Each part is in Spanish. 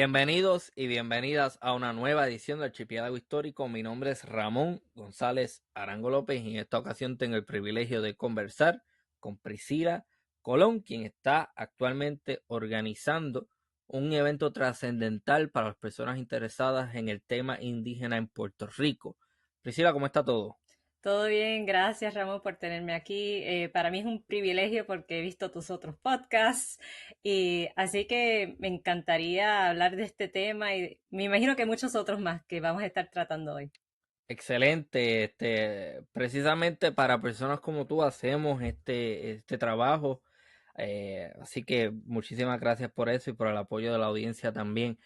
Bienvenidos y bienvenidas a una nueva edición del Archipiélago Histórico. Mi nombre es Ramón González Arango López y en esta ocasión tengo el privilegio de conversar con Priscila Colón, quien está actualmente organizando un evento trascendental para las personas interesadas en el tema indígena en Puerto Rico. Priscila, ¿cómo está todo? Todo bien, gracias Ramón por tenerme aquí. Para mí es un privilegio porque he visto tus otros podcasts y así que me encantaría hablar de este tema y me imagino que muchos otros más que vamos a estar tratando hoy. Excelente, precisamente para personas como tú hacemos este trabajo, así que muchísimas gracias por eso y por el apoyo de la audiencia también.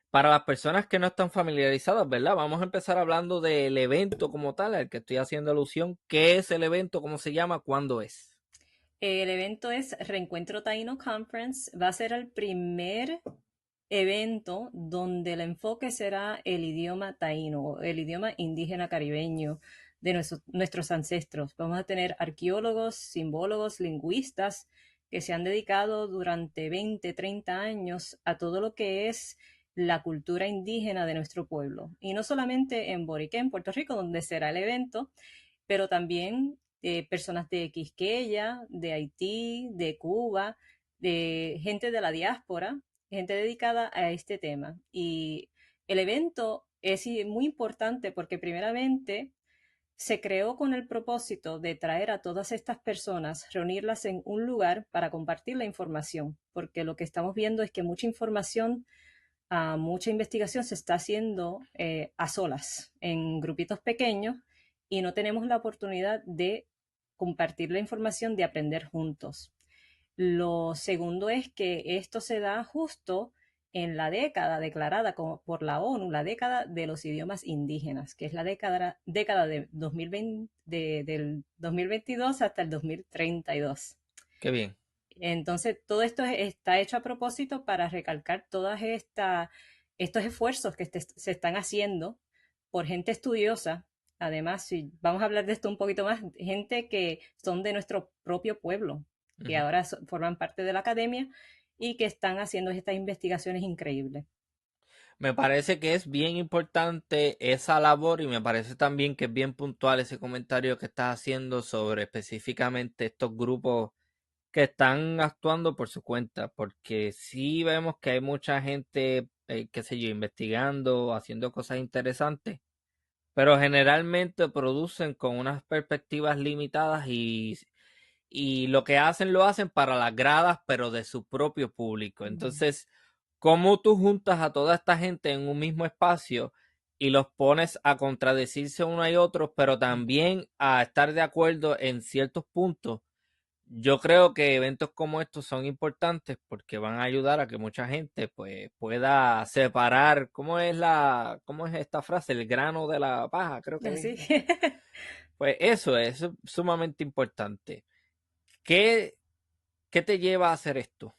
Para las personas que no están familiarizadas, ¿verdad? Vamos a empezar hablando del evento como tal, al que estoy haciendo alusión. ¿Qué es el evento? ¿Cómo se llama? ¿Cuándo es? El evento es Reencuentro Taíno Conference. Va a ser el primer evento donde el enfoque será el idioma taíno, el idioma indígena caribeño de nuestros ancestros. Vamos a tener arqueólogos, simbólogos, lingüistas que se han dedicado durante 20, 30 años a todo lo que es la cultura indígena de nuestro pueblo. Y no solamente en Boriqué, en Puerto Rico, donde será el evento, pero también personas de Quisqueya, de Haití, de Cuba, de gente de la diáspora, gente dedicada a este tema. Y el evento es muy importante porque primeramente se creó con el propósito de traer a todas estas personas, reunirlas en un lugar para compartir la información, porque lo que estamos viendo es que mucha información, mucha investigación se está haciendo a solas, en grupitos pequeños, y no tenemos la oportunidad de compartir la información, de aprender juntos. Lo segundo es que esto se da justo en la década declarada como por la ONU, la década de los idiomas indígenas, que es la década de 2020, del 2022 hasta el 2032. Qué bien. Entonces, todo esto está hecho a propósito para recalcar todos estos esfuerzos que se están haciendo por gente estudiosa. Además, si vamos a hablar de esto un poquito más, gente que son de nuestro propio pueblo, que Ujú. ahora forman parte de la academia y que están haciendo estas investigaciones increíbles. Me parece que es bien importante esa labor y me parece también que es bien puntual ese comentario que estás haciendo sobre específicamente estos grupos que están actuando por su cuenta, porque sí vemos que hay mucha gente, qué sé yo, investigando, haciendo cosas interesantes, pero generalmente producen con unas perspectivas limitadas y lo que hacen lo hacen para las gradas, pero de su propio público. Entonces, ¿cómo tú juntas a toda esta gente en un mismo espacio y los pones a contradecirse uno y otro, pero también a estar de acuerdo en ciertos puntos? Yo creo que eventos como estos son importantes porque van a ayudar a que mucha gente pues pueda separar, cómo es esta frase? El grano de la paja, creo que es. Así. Pues eso es sumamente importante. ¿Qué, qué te lleva a hacer esto?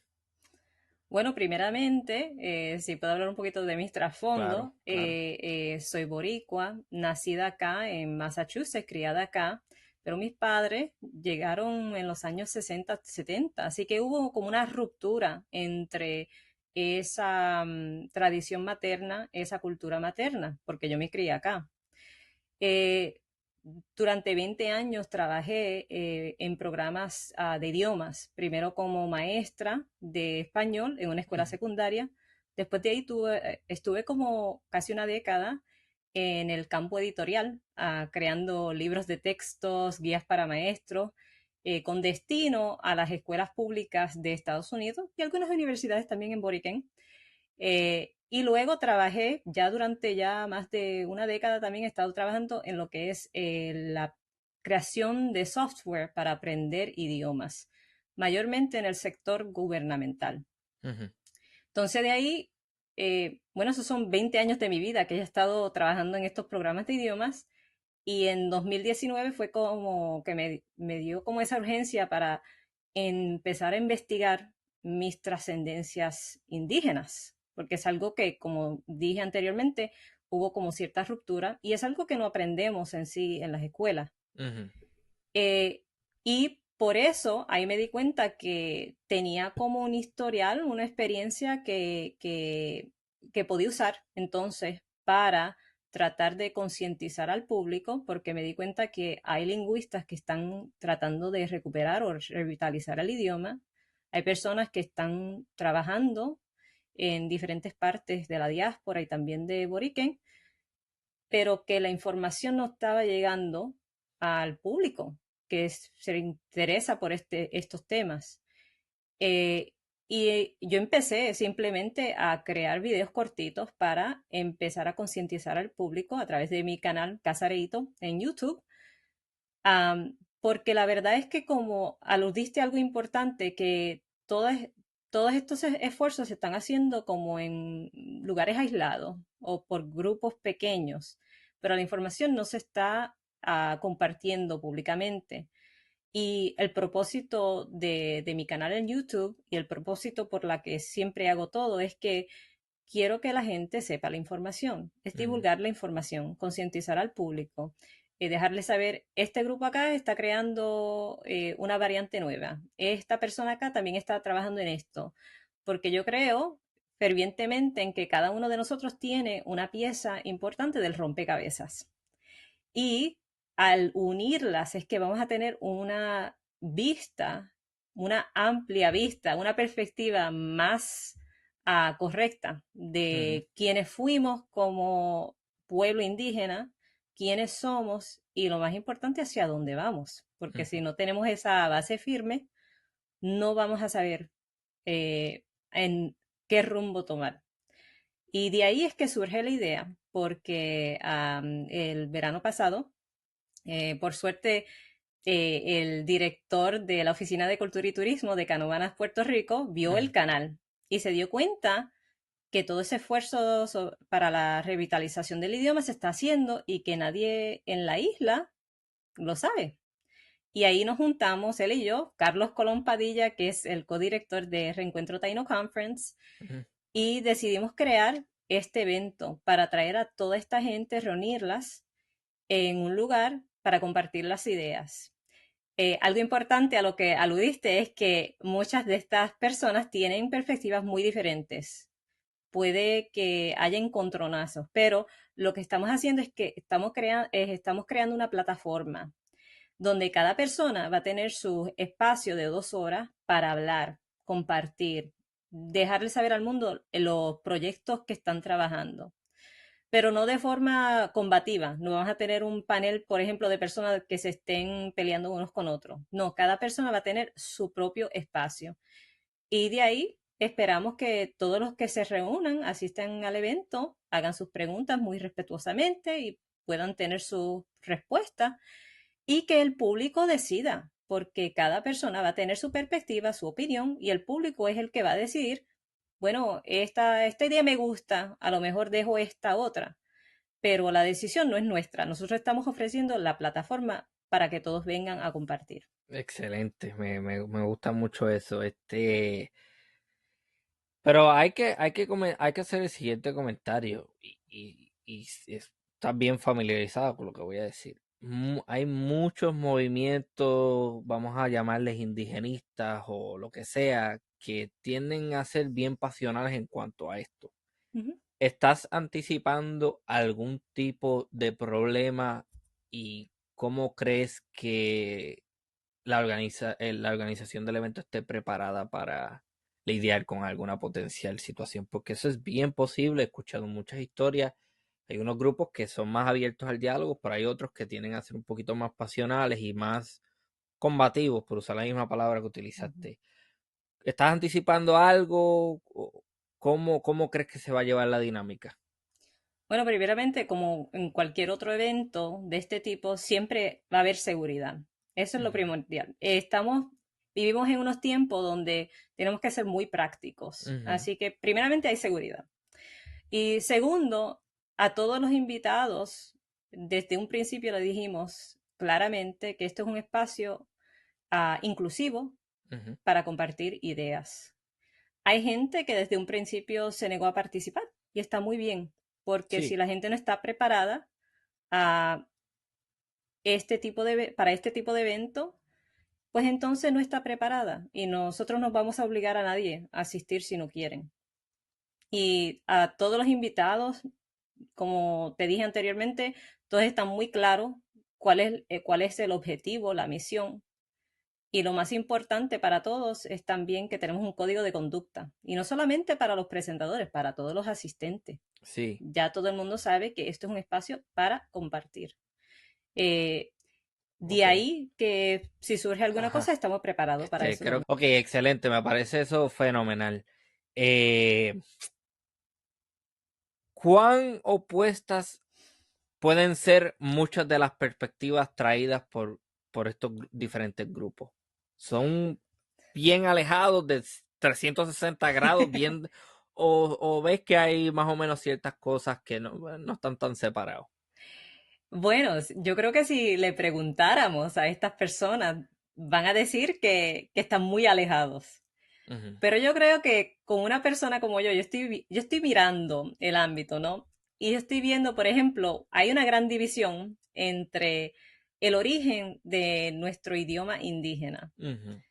Bueno, primeramente, si puedo hablar un poquito de mis trasfondos, Claro, claro. soy boricua, nacida acá en Massachusetts, criada acá, pero mis padres llegaron en los años 60, 70, así que hubo como una ruptura entre esa tradición materna, esa cultura materna, porque yo me crié acá. Eh, durante 20 años trabajé en programas de idiomas, primero como maestra de español en una escuela Ujú. secundaria. Después de ahí estuve como casi una década en el campo editorial, creando libros de textos, guías para maestros, con destino a las escuelas públicas de Estados Unidos y algunas universidades también en Boriquén. Y luego trabajé ya durante ya más de una década, también he estado trabajando en lo que es la creación de software para aprender idiomas, mayormente en el sector gubernamental. Ujú. Entonces de ahí, bueno, esos son 20 años de mi vida que he estado trabajando en estos programas de idiomas y en 2019 fue como que me dio como esa urgencia para empezar a investigar mis trascendencias indígenas, porque es algo que, como dije anteriormente, hubo como cierta ruptura y es algo que no aprendemos en sí en las escuelas. Ujú. Eh, y por eso ahí me di cuenta que tenía como un historial, una experiencia que que podía usar entonces para tratar de concientizar al público, porque me di cuenta que hay lingüistas que están tratando de recuperar o revitalizar el idioma. Hay personas que están trabajando en diferentes partes de la diáspora y también de Boriken, pero que la información no estaba llegando al público que se interesa por estos temas. Eh, y yo empecé simplemente a crear videos cortitos para empezar a concientizar al público a través de mi canal Casareito en YouTube. Porque la verdad es que como aludiste a algo importante, que todos estos esfuerzos se están haciendo como en lugares aislados o por grupos pequeños, pero la información no se está compartiendo públicamente. Y el propósito de mi canal en YouTube y el propósito por la que siempre hago todo es que quiero que la gente sepa la información, es Ujú, divulgar la información, concientizar al público, dejarle saber, este grupo acá está creando una variante nueva, esta persona acá también está trabajando en esto, porque yo creo fervientemente en que cada uno de nosotros tiene una pieza importante del rompecabezas. Y al unirlas es que vamos a tener una vista, una amplia vista, una perspectiva más correcta ujú, de quiénes fuimos como pueblo indígena, quiénes somos y lo más importante, hacia dónde vamos. Porque ujú. si no tenemos esa base firme, no vamos a saber en qué rumbo tomar. Y de ahí es que surge la idea, porque el verano pasado, por suerte, el director de la Oficina de Cultura y Turismo de Canóvanas, Puerto Rico, vio Ujú. el canal y se dio cuenta que todo ese esfuerzo para la revitalización del idioma se está haciendo y que nadie en la isla lo sabe. Y ahí nos juntamos, él y yo, Carlos Colón Padilla, que es el codirector de Reencuentro Taino Conference, Ujú. y decidimos crear este evento para traer a toda esta gente, reunirlas en un lugar para compartir las ideas. Algo importante a lo que aludiste es que muchas de estas personas tienen perspectivas muy diferentes. Puede que haya encontronazos, pero lo que estamos haciendo es que estamos creando una plataforma donde cada persona va a tener su espacio de 2 horas para hablar, compartir, dejarle saber al mundo los proyectos que están trabajando, pero no de forma combativa. No vamos a tener un panel, por ejemplo, de personas que se estén peleando unos con otros. No, cada persona va a tener su propio espacio. Y de ahí esperamos que todos los que se reúnan, asistan al evento, hagan sus preguntas muy respetuosamente y puedan tener sus respuestas y que el público decida, porque cada persona va a tener su perspectiva, su opinión y el público es el que va a decidir, bueno, esta idea me gusta, a lo mejor dejo esta otra, pero la decisión no es nuestra. Nosotros estamos ofreciendo la plataforma para que todos vengan a compartir. Excelente, me gusta mucho eso. Pero hay que hacer el siguiente comentario y estás bien familiarizado con lo que voy a decir. Hay muchos movimientos, vamos a llamarles indigenistas o lo que sea, que tienden a ser bien pasionales en cuanto a esto. Ujú. ¿Estás anticipando algún tipo de problema y cómo crees que la organización del evento esté preparada para lidiar con alguna potencial situación? Porque eso es bien posible. He escuchado muchas historias. Hay unos grupos que son más abiertos al diálogo, pero hay otros que tienden a ser un poquito más pasionales y más combativos, por usar la misma palabra que Ujú. utilizaste. ¿Estás anticipando algo? ¿Cómo crees que se va a llevar la dinámica? Bueno, primeramente, como en cualquier otro evento de este tipo, siempre va a haber seguridad. Eso es lo Ujú, primordial. Vivimos en unos tiempos donde tenemos que ser muy prácticos. ujú. Así que, primeramente, hay seguridad. Y segundo, a todos los invitados, desde un principio le dijimos claramente que esto es un espacio inclusivo Ujú. para compartir ideas. Hay gente que desde un principio se negó a participar y está muy bien, porque si Sí, la gente no está preparada a para este tipo de evento, pues entonces no está preparada y nosotros no vamos a obligar a nadie a asistir si no quieren. Y a todos los invitados, como te dije anteriormente, todos están muy claros cuál es el objetivo, la misión. Y lo más importante para todos es también que tenemos un código de conducta. Y no solamente para los presentadores, para todos los asistentes. Sí, Ya todo el mundo sabe que esto es un espacio para compartir. Eh, de ok. ahí que si surge alguna cosa, Ajá. estamos preparados para eso Creo, también. ok, excelente, me parece eso fenomenal. Eh, ¿Cuán opuestas pueden ser muchas de las perspectivas traídas por estos diferentes grupos? ¿Son bien alejados de 360 grados, bien, o ves que hay más o menos ciertas cosas que no están tan separados? Bueno, yo creo que si le preguntáramos a estas personas, van a decir que están muy alejados. Ujú, Pero yo creo que con una persona como yo estoy mirando el ámbito, ¿no? Y yo estoy viendo, por ejemplo, hay una gran división entre el origen de nuestro idioma indígena. ujú,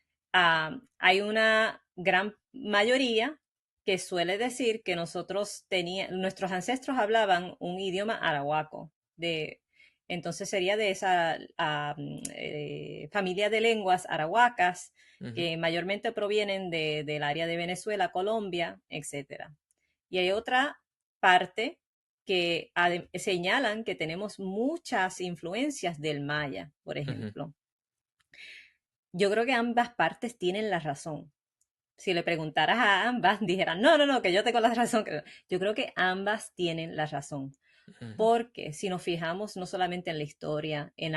Hay una gran mayoría que suele decir que nuestros ancestros hablaban un idioma arahuaco, entonces sería de esa familia de lenguas arahuacas ujú, que mayormente provienen del área de Venezuela, Colombia, etcétera. Y hay otra parte que señalan que tenemos muchas influencias del maya, por ujú, ejemplo. Yo creo que ambas partes tienen la razón. Si le preguntaras a ambas, dijeran, no, no, no, que yo tengo la razón. Yo creo que ambas tienen la razón. ujú, Porque si nos fijamos no solamente en la historia, en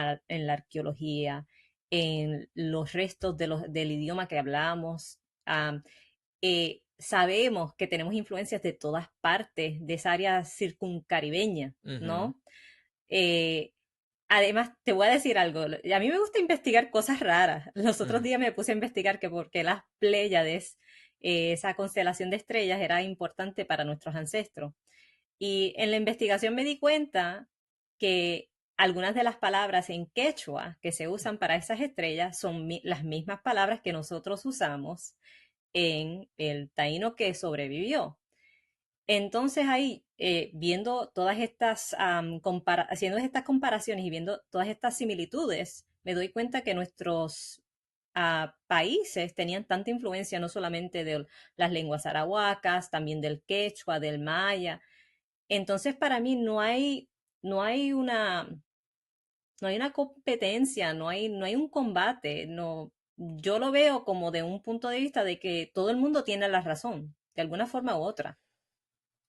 la arqueología, en los restos del idioma que hablamos, sabemos que tenemos influencias de todas partes de esa área circuncaribeña, ujú, ¿no? Eh, Además, te voy a decir algo. A mí me gusta investigar cosas raras. Los otros ujú. días me puse a investigar que por qué las Pléyades, esa constelación de estrellas, era importante para nuestros ancestros. Y en la investigación me di cuenta que algunas de las palabras en quechua que se usan para esas estrellas son las mismas palabras que nosotros usamos en el taíno que sobrevivió. Entonces ahí, viendo todas estas, haciendo estas comparaciones y viendo todas estas similitudes, me doy cuenta que nuestros países tenían tanta influencia no solamente de las lenguas arahuacas, también del quechua, del maya. Entonces para mí no hay no hay una competencia, no hay un combate, no, yo lo veo como de un punto de vista de que todo el mundo tiene la razón, de alguna forma u otra.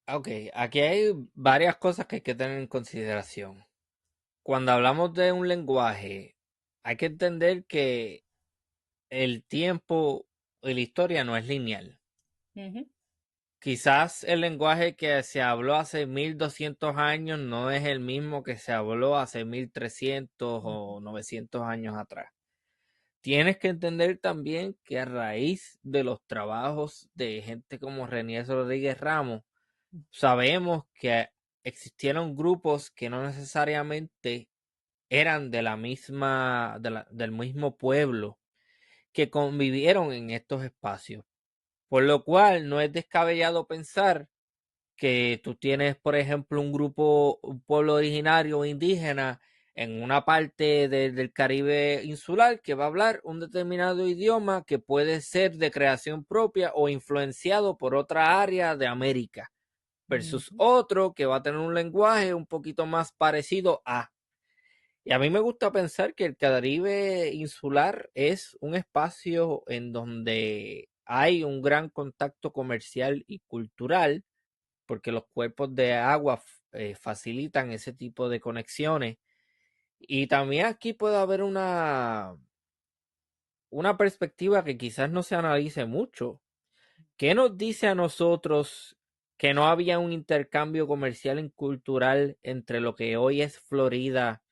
Ok, aquí hay varias cosas que hay que tener en consideración. Cuando hablamos de un lenguaje, hay que entender que el tiempo y la historia no es lineal. Ujú, Quizás el lenguaje que se habló hace 1200 años no es el mismo que se habló hace 1300 ujú. o 900 años atrás. Tienes que entender también que a raíz de los trabajos de gente como René Rodríguez Ramos, sabemos que existieron grupos que no necesariamente eran de la misma, del mismo pueblo que convivieron en estos espacios. Por lo cual no es descabellado pensar que tú tienes, por ejemplo, un grupo, un pueblo originario indígena en una parte del Caribe insular que va a hablar un determinado idioma que puede ser de creación propia o influenciado por otra área de América, versus Ujú, otro que va a tener un lenguaje un poquito más parecido a. Y a mí me gusta pensar que el Caribe insular es un espacio en donde hay un gran contacto comercial y cultural, porque los cuerpos de agua facilitan ese tipo de conexiones. Y también aquí puede haber una perspectiva que quizás no se analice mucho. ¿Qué nos dice a nosotros que no había un intercambio comercial y cultural entre lo que hoy es Florida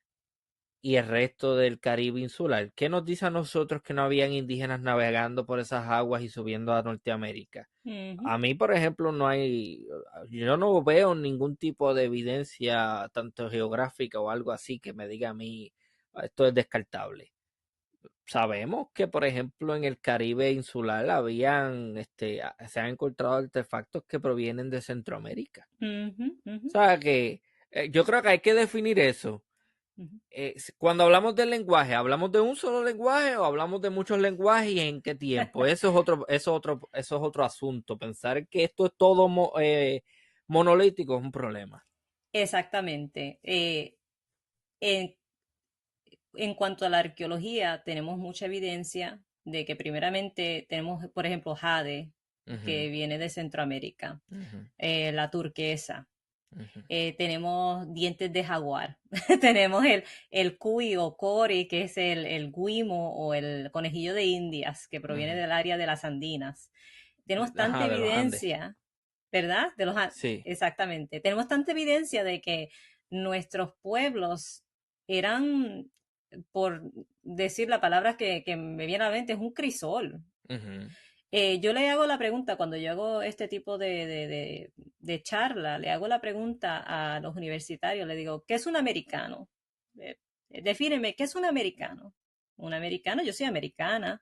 y el resto del Caribe insular? ¿Qué nos dice a nosotros que no habían indígenas navegando por esas aguas y subiendo a Norteamérica? ujú. A mí, por ejemplo, yo no veo ningún tipo de evidencia, tanto geográfica o algo así, que me diga a mí, esto es descartable. sabemos que, por ejemplo, en el Caribe insular se han encontrado artefactos que provienen de Centroamérica. Ujú, O ujú, sea que yo creo que hay que definir eso. ujú. Cuando hablamos del lenguaje, ¿hablamos de un solo lenguaje o hablamos de muchos lenguajes y en qué tiempo? Eso es otro asunto. Pensar que esto es todo monolítico es un problema. Exactamente. En, en cuanto a la arqueología, tenemos mucha evidencia de que primeramente tenemos, por ejemplo, jade, Ujú, que viene de Centroamérica, ujú, la turquesa. ujú, Tenemos dientes de jaguar, tenemos el cuy o cori, que es el guimo o el conejillo de Indias, que proviene ujú. del área de las Andinas. Tenemos tanta Ajá, de los Andes. evidencia, ¿verdad? Sí. Exactamente. Tenemos tanta evidencia de que nuestros pueblos eran, por decir la palabra que me viene a la mente, es un crisol. Ujú, Yo le hago la pregunta, cuando yo hago este tipo de charla, le hago la pregunta a los universitarios, le digo, ¿qué es un americano? Eh, Defíneme, ¿qué es un americano? Un americano, yo soy americana,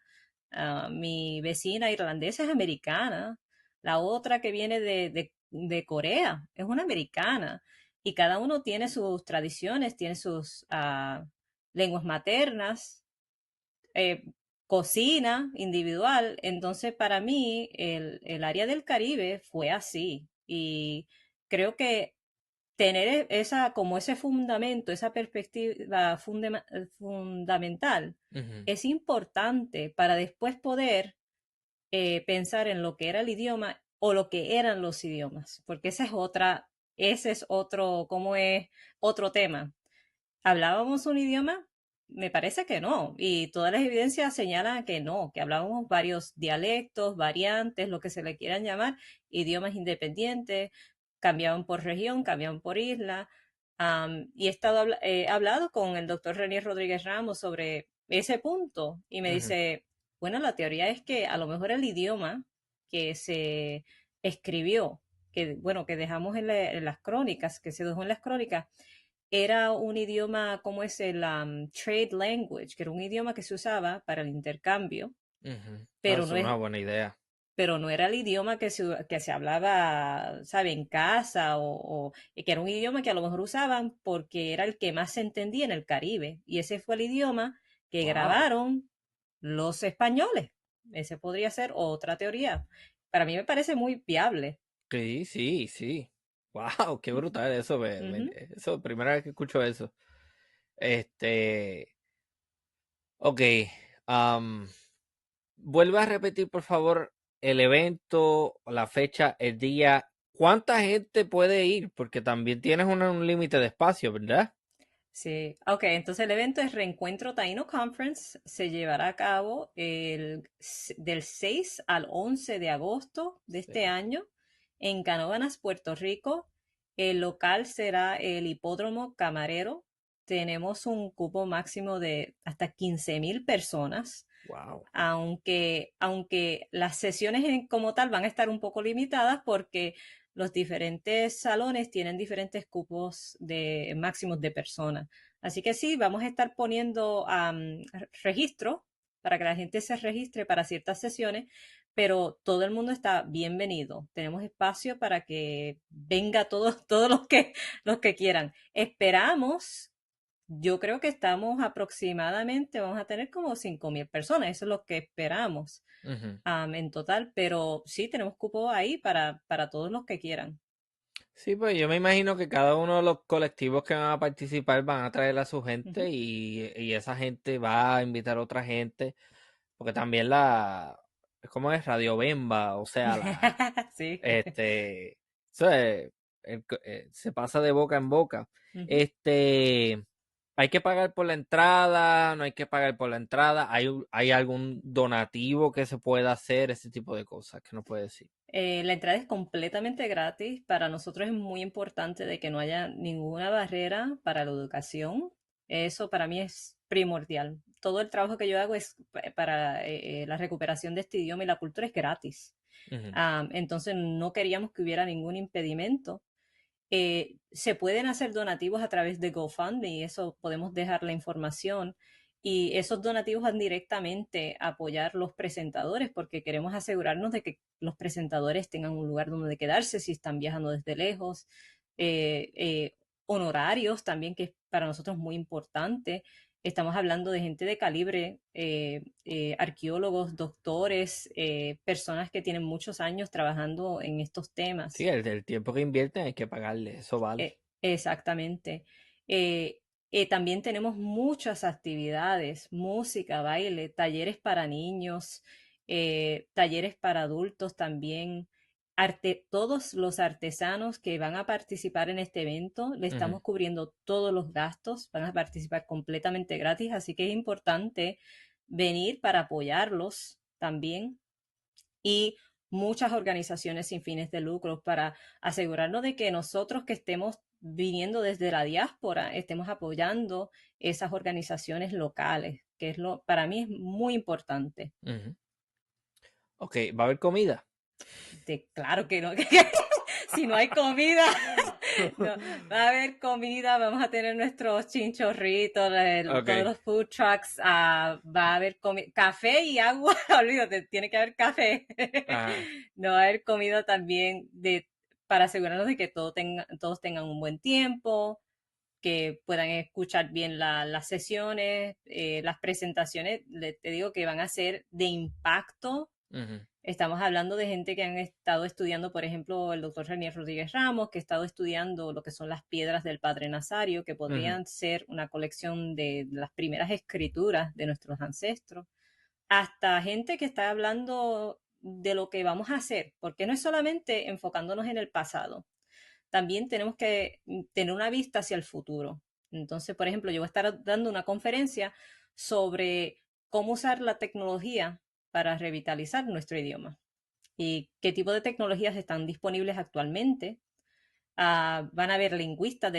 mi vecina irlandesa es americana, la otra que viene de Corea es una americana, y cada uno tiene sus tradiciones, tiene sus lenguas maternas, eh, cocina individual. Entonces, para mí, el área del Caribe fue así. Y creo que tener esa, como ese fundamento, esa perspectiva fundamental, ujú. es importante para después poder pensar en lo que era el idioma o lo que eran los idiomas, porque ese es otro, ¿cómo es? Otro tema. ¿Hablábamos un idioma? Me parece que no, y todas las evidencias señalan que no, que hablábamos varios dialectos, variantes, lo que se le quieran llamar, idiomas independientes, cambiaban por región, cambiaban por isla. Y he hablado con el doctor René Rodríguez Ramos sobre ese punto y me Ujú, dice, bueno, la teoría es que a lo mejor el idioma que se escribió, que bueno, que dejamos en las crónicas, que se dejó en las crónicas, era un idioma como es el trade language, que era un idioma que se usaba para el intercambio, ujú. Ah, pero es no una es, buena idea. pero no era el idioma que se hablaba, ¿sabe?, en casa y que era un idioma que a lo mejor usaban porque era el que más se entendía en el Caribe. Y ese fue el idioma que Wow. grabaron los españoles. Ese podría ser otra teoría. Para mí me parece muy viable. Sí, sí, sí. Wow, qué brutal eso. Ujú. Eso, primera vez que escucho eso. Este, ok. am, Vuelve a repetir, por favor, el evento, la fecha, el día. ¿Cuánta gente puede ir? Porque también tienes un límite de espacio, ¿verdad? Sí, ok, entonces el evento es Reencuentro Taíno Conference, se llevará a cabo del 6 al 11 de agosto de este Sí. año en Canóvanas, Puerto Rico. El local será el Hipódromo Camarero. Tenemos un cupo máximo de hasta 15,000 personas, Wow. aunque las sesiones como tal van a estar un poco limitadas porque los diferentes salones tienen diferentes cupos de máximos de personas. Así que sí, vamos a estar poniendo registro para que la gente se registre para ciertas sesiones, pero todo el mundo está bienvenido. Tenemos espacio para que venga todos, todos los que quieran. Esperamos, yo creo que estamos aproximadamente, vamos a tener como 5,000 personas, eso es lo que esperamos Ujú. en total, pero sí tenemos cupo ahí para todos los que quieran. Sí, pues yo me imagino que cada uno de los colectivos que van a participar van a traer a su gente Ujú. y esa gente va a invitar a otra gente, porque también ¿cómo es? Radio Bemba, o sea, Sí. este, eso es, se pasa de boca en boca. Ujú. Este, ¿hay que pagar por la entrada? ¿No hay que pagar por la entrada? ¿Hay algún donativo que se pueda hacer? Ese tipo de cosas que no puede decir. La entrada es completamente gratis. Para nosotros es muy importante de que no haya ninguna barrera para la educación. Eso para mí es primordial. Todo el trabajo que yo hago es para la recuperación de este idioma y la cultura es gratis. Ujú, Entonces no queríamos que hubiera ningún impedimento. Se pueden hacer donativos a través de GoFundMe, eso podemos dejar la información. y esos donativos van directamente a apoyar los presentadores porque queremos asegurarnos de que los presentadores tengan un lugar donde quedarse si están viajando desde lejos. Eh, eh, Honorarios también, que es para nosotros muy importante. Estamos hablando de gente de calibre, arqueólogos, doctores, personas que tienen muchos años trabajando en estos Sí, temas. el tiempo que invierten hay que pagarle, eso vale. Exactamente. Eh, También tenemos muchas actividades, música, baile, talleres para niños, talleres para adultos también. Todos los artesanos que van a participar en este evento, le Ujú. estamos cubriendo todos los gastos, van a participar completamente gratis, así que es importante venir para apoyarlos también y muchas organizaciones sin fines de lucro para asegurarnos de que nosotros que estemos viniendo desde la diáspora estemos apoyando esas organizaciones locales, que es lo para mí es muy importante. Ujú. Ok, ¿va a haber comida? Claro que no, si no hay comida, no, va a haber comida, vamos a tener nuestros chinchorritos, todos Ok. los food trucks, va a haber café y agua, olvídate, tiene que haber café. Ajá. No va a haber comida también para asegurarnos de que todos tengan un buen tiempo, que puedan escuchar bien las sesiones, las presentaciones, te digo que van a ser de impacto. Ujú. Estamos hablando de gente que han estado estudiando, por ejemplo, el doctor Renier Rodríguez Ramos, que ha estado estudiando lo que son las piedras del Padre Nazario, que Ujú. podrían ser una colección de las primeras escrituras de nuestros ancestros, hasta gente que está hablando de lo que vamos a hacer, porque no es solamente enfocándonos en el pasado, también tenemos que tener una vista hacia el futuro. Entonces, por ejemplo, yo voy a estar dando una conferencia sobre cómo usar la tecnología para revitalizar nuestro idioma y qué tipo de tecnologías están disponibles actualmente. Van a haber lingüistas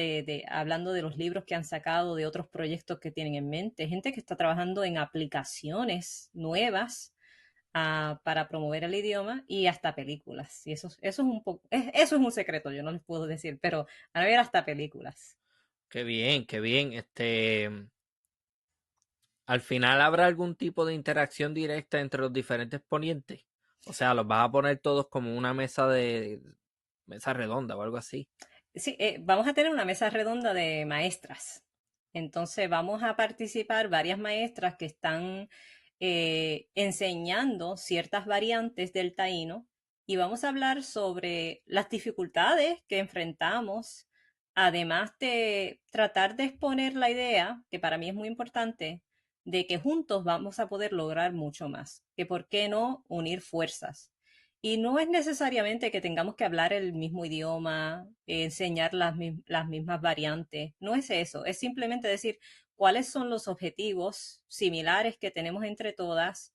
hablando de los libros que han sacado, de otros proyectos que tienen en mente, gente que está trabajando en aplicaciones nuevas para promover el idioma y hasta películas. Y eso es un poco, eso es un secreto, yo no les puedo decir, pero van a ver hasta películas. Qué bien, qué bien. Al final habrá algún tipo de interacción directa entre los diferentes ponientes. O sea, los vas a poner todos como una mesa redonda o algo así. Sí, vamos a tener una mesa redonda de maestras. Entonces vamos a participar varias maestras que están enseñando ciertas variantes del taíno y vamos a hablar sobre las dificultades que enfrentamos, además de tratar de exponer la idea, que para mí es muy importante, de que juntos vamos a poder lograr mucho más, que por qué no unir fuerzas. Y no es necesariamente que tengamos que hablar el mismo idioma, enseñar las mismas variantes, no es eso, es simplemente decir cuáles son los objetivos similares que tenemos entre todas,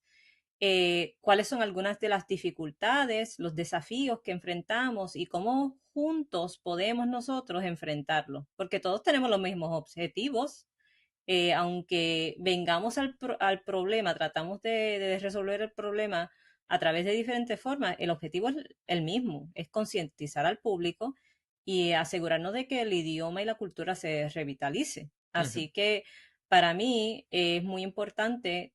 cuáles son algunas de las dificultades, los desafíos que enfrentamos y cómo juntos podemos nosotros enfrentarlos, porque todos tenemos los mismos objetivos. Aunque vengamos al problema, tratamos de resolver el problema a través de diferentes formas, el objetivo es el mismo, es concientizar al público y asegurarnos de que el idioma y la cultura se revitalice. Ujú. Así que para mí es muy importante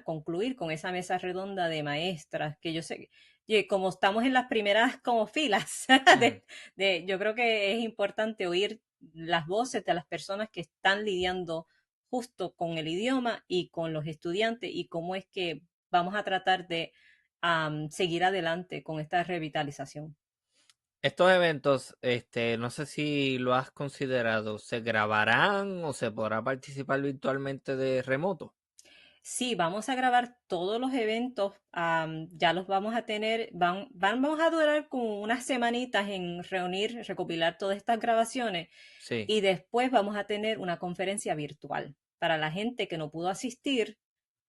concluir con esa mesa redonda de maestras, que yo sé, que como estamos en las primeras como filas, Ujú. yo creo que es importante oír las voces de las personas que están lidiando justo con el idioma y con los estudiantes y cómo es que vamos a tratar de seguir adelante con esta revitalización. Estos eventos, no sé si lo has considerado, ¿se grabarán o se podrá participar virtualmente de remoto? Sí, vamos a grabar todos los eventos, ya los vamos a tener, vamos a durar como unas semanitas en reunir, recopilar todas estas grabaciones Sí. y después vamos a tener una conferencia virtual para la gente que no pudo asistir,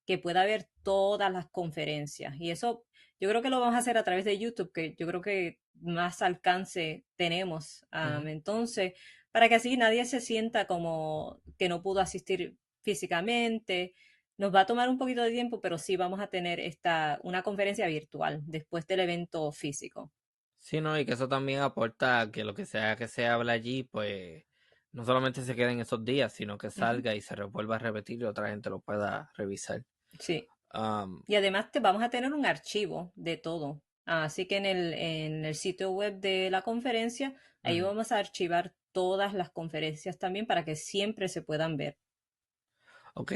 que pueda ver todas las conferencias. Y eso yo creo que lo vamos a hacer a través de YouTube, que yo creo que más alcance tenemos. Ujú. Entonces, para que así nadie se sienta como que no pudo asistir físicamente. Nos va a tomar un poquito de tiempo, pero sí vamos a tener una conferencia virtual después del evento físico. Sí, no, y que eso también aporta a que lo que sea que se hable allí, pues No solamente se quede en esos días, sino que Ujú. salga y se vuelva a repetir y otra gente lo pueda revisar. Sí. Um, Y además te vamos a tener un archivo de todo. Así que en el sitio web de la conferencia, ahí Ujú. vamos a archivar todas las conferencias también para que siempre se puedan ver. Ok,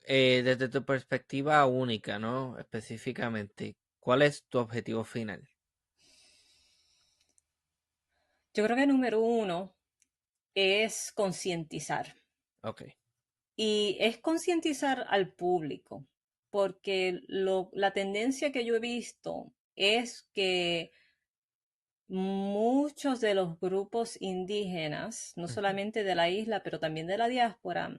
desde tu perspectiva única, ¿no? Específicamente, ¿cuál es tu objetivo final? Yo creo que número uno es concientizar. Ok. Y es concientizar al público, porque la tendencia que yo he visto es que muchos de los grupos indígenas, no Ujú, solamente de la isla, pero también de la diáspora,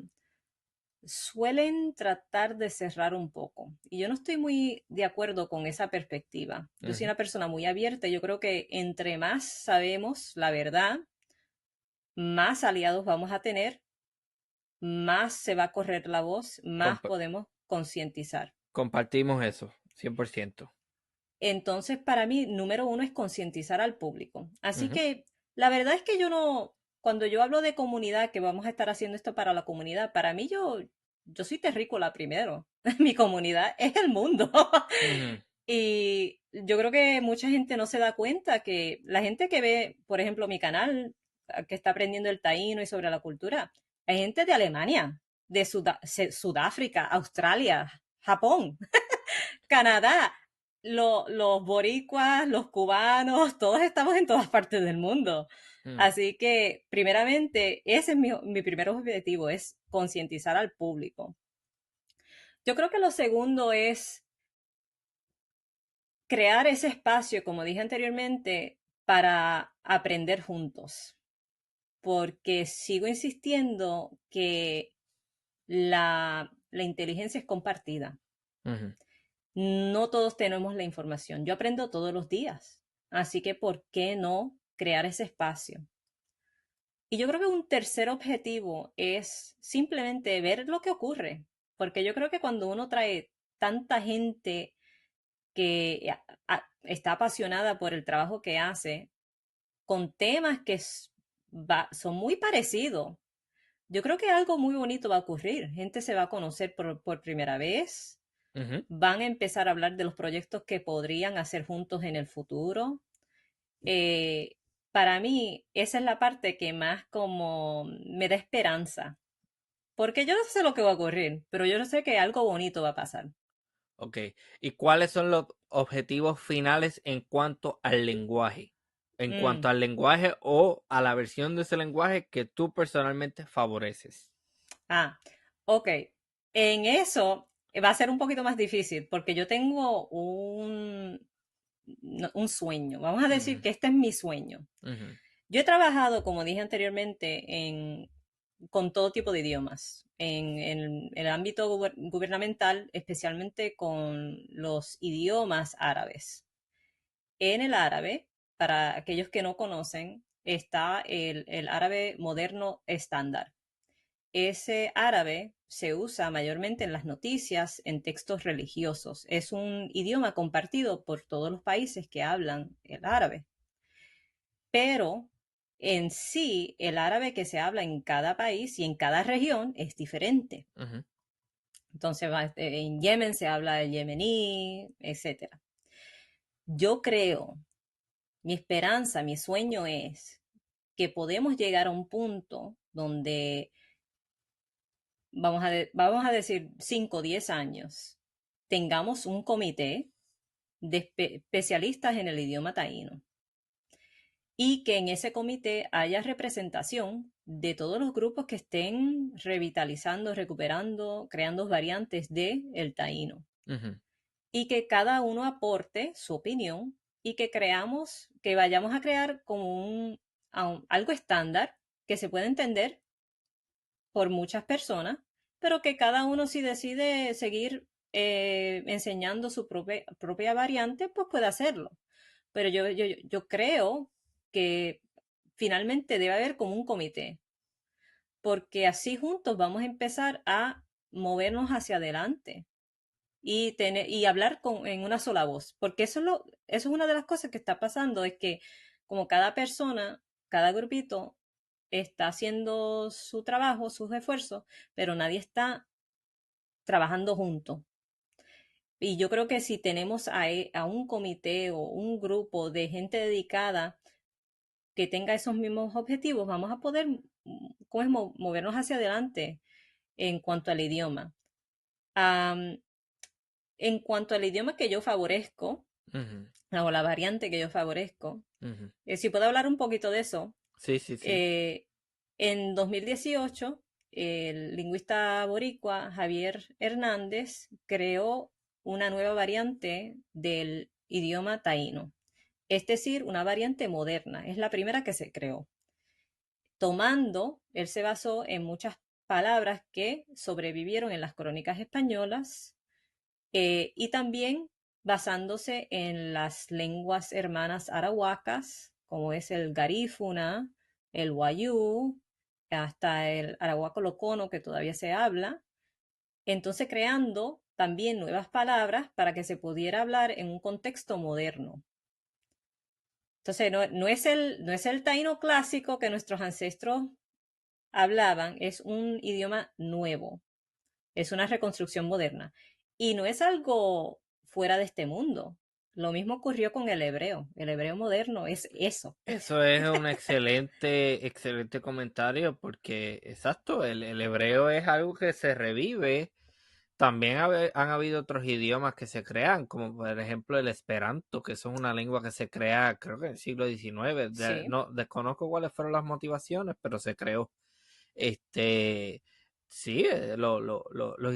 suelen tratar de cerrar un poco. Y yo no estoy muy de acuerdo con esa perspectiva. Yo soy ujú. una persona muy abierta y yo creo que entre más sabemos la verdad, más aliados vamos a tener, más se va a correr la voz, más Compa- podemos concientizar. compartimos eso, 100%. Entonces, para mí, número uno es concientizar al público. Así Ujú, que la verdad es que yo no, cuando yo hablo de comunidad, que vamos a estar haciendo esto para la comunidad, para mí yo soy terrícola primero. Mi comunidad es el mundo. ujú, Y yo creo que mucha gente no se da cuenta que la gente que ve, por ejemplo, mi canal, que está aprendiendo el taíno y sobre la cultura, hay gente de Alemania, de Sudáfrica, Australia, Japón, Canadá, los boricuas, los cubanos, todos estamos en todas partes del mundo. ujú. Así que, primeramente, ese es mi primer objetivo, es concientizar al público. Yo creo que lo segundo es crear ese espacio, como dije anteriormente, para aprender juntos, porque sigo insistiendo que la inteligencia es compartida. Ujú. No todos tenemos la información. Yo aprendo todos los días, así que ¿por qué no crear ese espacio? Y yo creo que un tercer objetivo es simplemente ver lo que ocurre, porque yo creo que cuando uno trae tanta gente que está apasionada por el trabajo que hace, con temas que son muy parecidos, yo creo que algo muy bonito va a ocurrir. Gente se va a conocer por primera vez, Ujú. van a empezar a hablar de los proyectos que podrían hacer juntos en el futuro. Eh, para mí, esa es la parte que más como me da esperanza, porque yo no sé lo que va a ocurrir, pero yo no sé que algo bonito va a pasar. Ok. ¿Y cuáles son los objetivos finales en cuanto al lenguaje? En Mm. cuanto al lenguaje o a la versión de ese lenguaje que tú personalmente favoreces. Ah, ok. En eso va a ser un poquito más difícil porque yo tengo un sueño. Vamos a decir Ujú, que este es mi sueño. ujú, Yo he trabajado, como dije anteriormente, con todo tipo de idiomas, en el ámbito gubernamental, especialmente con los idiomas árabes. En el árabe, para aquellos que no conocen, está el árabe moderno estándar. Ese árabe se usa mayormente en las noticias, en textos religiosos. Es un idioma compartido por todos los países que hablan el árabe. Pero en sí, el árabe que se habla en cada país y en cada región es diferente. ujú. Entonces, en Yemen se habla el yemení, etcétera. Yo creo, mi esperanza, mi sueño es que podemos llegar a un punto donde vamos a decir 5 o 10 años, tengamos un comité de especialistas en el idioma taíno y que en ese comité haya representación de todos los grupos que estén revitalizando, recuperando, creando variantes de el taíno Ujú, y que cada uno aporte su opinión y que creamos, que vayamos a crear como algo estándar que se pueda entender por muchas personas, pero que cada uno si decide seguir enseñando su propia variante, pues puede hacerlo. Pero yo creo que finalmente debe haber como un comité, porque así juntos vamos a empezar a movernos hacia adelante y hablar en una sola voz, porque eso es una de las cosas que está pasando, es que como cada persona, cada grupito está haciendo su trabajo, sus esfuerzos, pero nadie está trabajando juntos. Y yo creo que si tenemos a un comité o un grupo de gente dedicada que tenga esos mismos objetivos, vamos a poder ¿cómo es? Movernos hacia adelante en cuanto al idioma. Am, en cuanto al idioma que yo favorezco, Ujú, o la variante que yo favorezco, ujú. si puedo hablar un poquito de eso, Sí, sí, sí. eh, en 2018 el lingüista boricua Javier Hernández creó una nueva variante del idioma taíno, es decir, una variante moderna, es la primera que se creó. Él se basó en muchas palabras que sobrevivieron en las crónicas españolas y también basándose en las lenguas hermanas arahuacas, como es el garífuna, el wayú, hasta el arahuaco locono que todavía se habla. Entonces creando también nuevas palabras para que se pudiera hablar en un contexto moderno. Entonces no es el taíno clásico que nuestros ancestros hablaban, es un idioma nuevo, es una reconstrucción moderna. Y no es algo fuera de este mundo. Lo mismo ocurrió con el hebreo. El hebreo moderno es eso. Eso es un excelente, excelente comentario porque, exacto, el hebreo es algo que se revive. También han habido otros idiomas que se crean, como por ejemplo el esperanto, que eso es una lengua que se crea, creo que en el siglo XIX. Sí. No desconozco cuáles fueron las motivaciones, pero se creó. Este, sí, los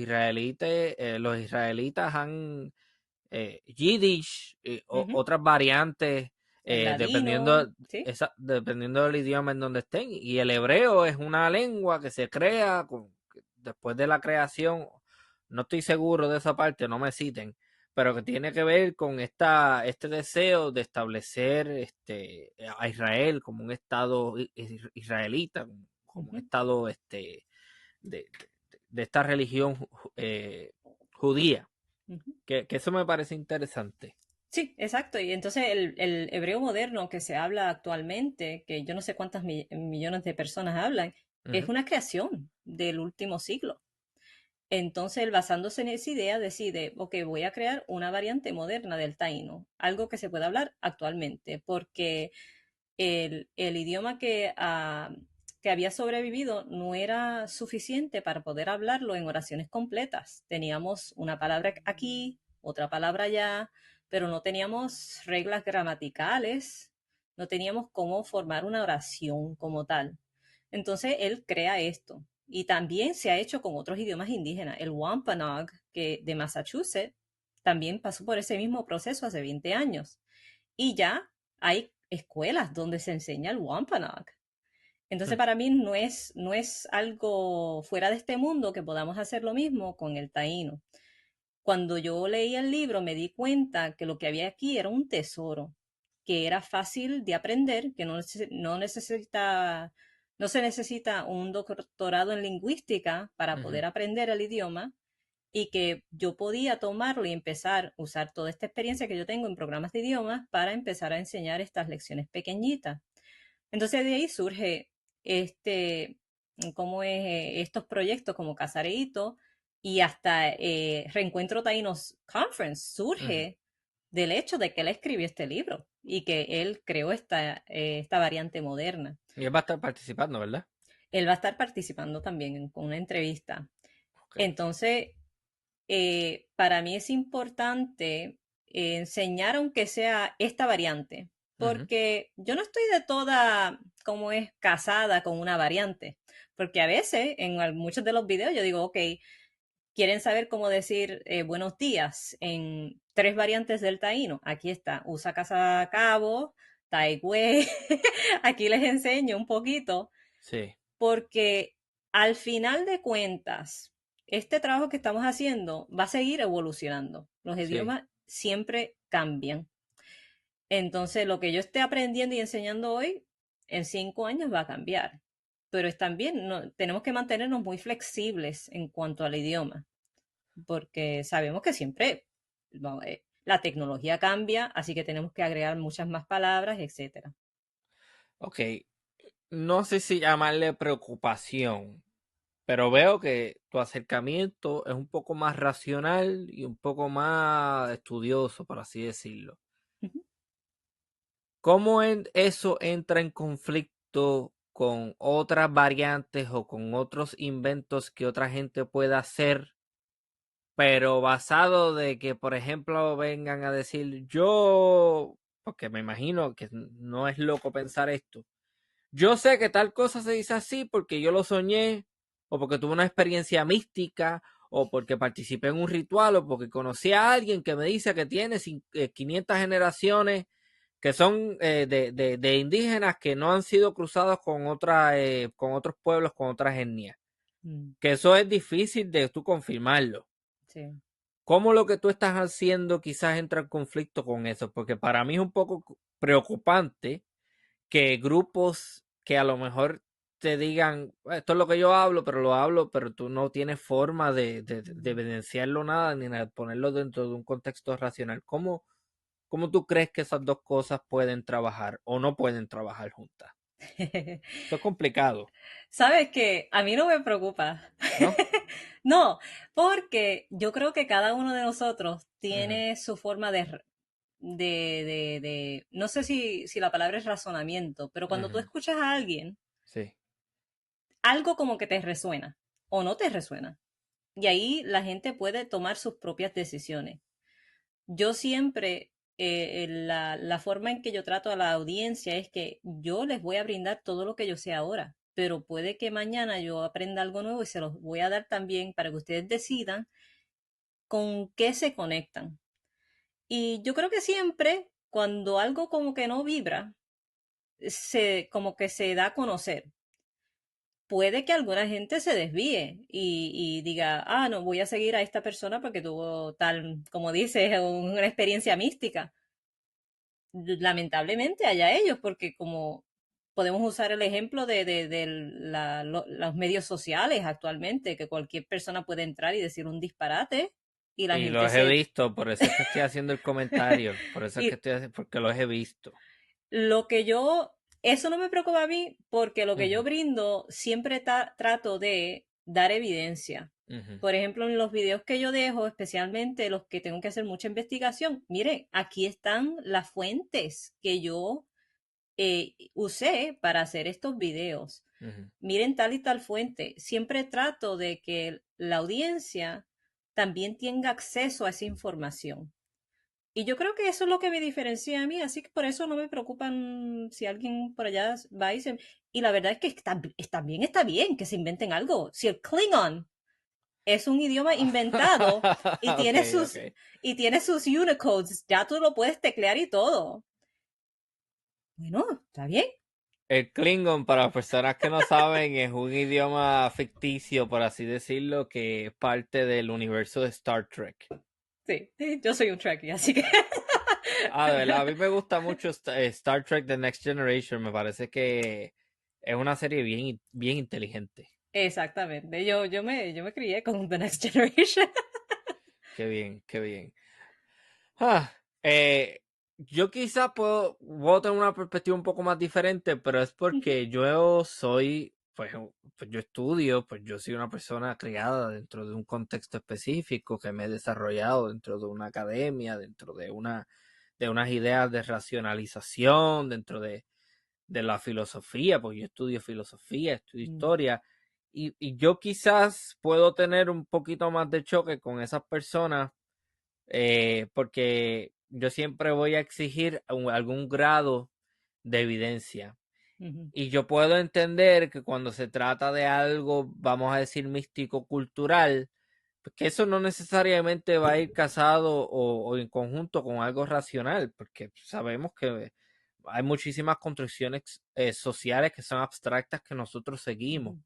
israelitas han Yiddish, Ujú. otras variantes, El ladino, dependiendo, sí. dependiendo del idioma en donde estén. Y el hebreo es una lengua que se crea después de la creación, no estoy seguro de esa parte, no me citen, pero que tiene que ver con este deseo de establecer a Israel como un estado israelita, como un Ujú, estado de, de esta religión judía. ujú. Que eso me parece interesante. Sí, exacto. Y entonces el hebreo moderno que se habla actualmente, que yo no sé cuántas millones de personas hablan, es Ujú, una creación del último siglo. Entonces, él basándose en esa idea, decide, ok, voy a crear una variante moderna del taíno, algo que se pueda hablar actualmente, porque el idioma que había sobrevivido no era suficiente para poder hablarlo en oraciones completas. Teníamos una palabra aquí, otra palabra allá, pero no teníamos reglas gramaticales, no teníamos cómo formar una oración como tal. Entonces él crea esto. Y también se ha hecho con otros idiomas indígenas. El Wampanoag, que de Massachusetts, también pasó por ese mismo proceso hace 20 años. Y ya hay escuelas donde se enseña el Wampanoag. Entonces, ujú, para mí no es algo fuera de este mundo que podamos hacer lo mismo con el taíno. Cuando yo leí el libro, me di cuenta que lo que había aquí era un tesoro, que era fácil de aprender, que no se necesita un doctorado en lingüística para ujú. poder aprender el idioma y que yo podía tomarlo y empezar a usar toda esta experiencia que yo tengo en programas de idiomas para empezar a enseñar estas lecciones pequeñitas. Entonces de ahí surge este, cómo es estos proyectos como Casareito y hasta Reencuentro Taínos Conference Ujú. surge del hecho de que él escribió este libro y que él creó esta variante moderna. Y él va a estar participando, ¿verdad? Él va a estar participando también en una entrevista. Ok. Entonces, para mí es importante enseñar aunque sea esta variante, Ujú, porque yo no estoy de toda como es casada con una variante, porque a veces en muchos de los videos yo digo, ok, quieren saber cómo decir buenos días en tres variantes del taíno. Aquí está, usa casa cabo, taigüe, aquí les enseño un poquito sí, porque al final de cuentas, este trabajo que estamos haciendo va a seguir evolucionando. Los sí. idiomas siempre cambian. Entonces, lo que yo esté aprendiendo y enseñando hoy, en 5 años va a cambiar. Pero es también, tenemos que mantenernos muy flexibles en cuanto al idioma, porque sabemos que siempre la tecnología cambia, así que tenemos que agregar muchas más palabras, etcétera. Ok. no sé si llamarle preocupación, pero veo que tu acercamiento es un poco más racional y un poco más estudioso, por así decirlo. Ujú. ¿Cómo eso entra en conflicto con otras variantes o con otros inventos que otra gente pueda hacer, pero basado de que, por ejemplo, vengan a decir yo, porque me imagino que no es loco pensar esto, yo sé que tal cosa se dice así porque yo lo soñé, o porque tuve una experiencia mística, o porque participé en un ritual, o porque conocí a alguien que me dice que tiene 500 generaciones que son de indígenas que no han sido cruzados con otros pueblos, con otras etnias. Mm, Que eso es difícil de tú confirmarlo. sí. ¿Cómo lo que tú estás haciendo quizás entra en conflicto con eso? Porque para mí es un poco preocupante que grupos que a lo mejor te digan, esto es lo que yo hablo, pero lo hablo, pero tú no tienes forma de Mm. evidenciarlo nada ni de ponerlo dentro de un contexto racional. ¿Cómo tú crees que esas dos cosas pueden trabajar o no pueden trabajar juntas? Eso es complicado, Sabes que a mí no me preocupa. ¿no? No, porque yo creo que cada uno de nosotros Ujú, tiene su forma no sé si la palabra es razonamiento, pero cuando tú ujú, escuchas a alguien, sí. algo como que te resuena o no te resuena. Y ahí la gente puede tomar sus propias decisiones. Yo siempre, la forma en que yo trato a la audiencia es que yo les voy a brindar todo lo que yo sé ahora, pero puede que mañana yo aprenda algo nuevo y se los voy a dar también para que ustedes decidan con qué se conectan. Y yo creo que siempre, cuando algo como que no vibra, como que se da a conocer. Puede que alguna gente se desvíe y diga, ah, no, voy a seguir a esta persona porque tuvo tal, como dices, una experiencia mística. Lamentablemente haya ellos, porque como podemos usar el ejemplo de los medios sociales actualmente, que cualquier persona puede entrar y decir un disparate y la Y gente los he se... visto, por eso es que estoy haciendo el comentario, por eso es que y estoy haciendo, porque los he visto. lo que yo, eso no me preocupa a mí porque lo que yo Ujú, brindo siempre trato de dar evidencia. ujú. Por ejemplo, en los videos que yo dejo, especialmente los que tengo que hacer mucha investigación, miren, aquí están las fuentes que yo usé para hacer estos videos. Ujú. Miren tal y tal fuente. Siempre trato de que la audiencia también tenga acceso a esa información. Y yo creo que eso es lo que me diferencia a mí, así que por eso no me preocupan si alguien por allá va y se... Y la verdad es que está bien que se inventen algo. Si el Klingon es un idioma inventado y Ok, tiene ok. sus Unicodes, ya tú lo puedes teclear y todo. Bueno, está bien. El Klingon, para las personas que no saben, es un idioma ficticio, por así decirlo, que es parte del universo de Star Trek. Sí, yo soy un Trekkie, así que... Ah, de verdad, a mí me gusta mucho Star Trek The Next Generation, me parece que es una serie bien, bien inteligente. Exactamente, yo me crié con The Next Generation. Qué bien, qué bien. Ah, yo quizá puedo tener una perspectiva un poco más diferente, pero es porque yo soy, pues yo estudio, pues yo soy una persona criada dentro de un contexto específico, que me he desarrollado dentro de una academia, dentro de unas ideas de racionalización, de la filosofía, porque yo estudio filosofía, estudio Mm, historia, y yo quizás puedo tener un poquito más de choque con esas personas porque yo siempre voy a exigir algún grado de evidencia. ujú, Y yo puedo entender que cuando se trata de algo, vamos a decir, místico cultural, pues que eso no necesariamente va a ir casado o en conjunto con algo racional, porque sabemos que hay muchísimas construcciones sociales que son abstractas que nosotros ujú, seguimos.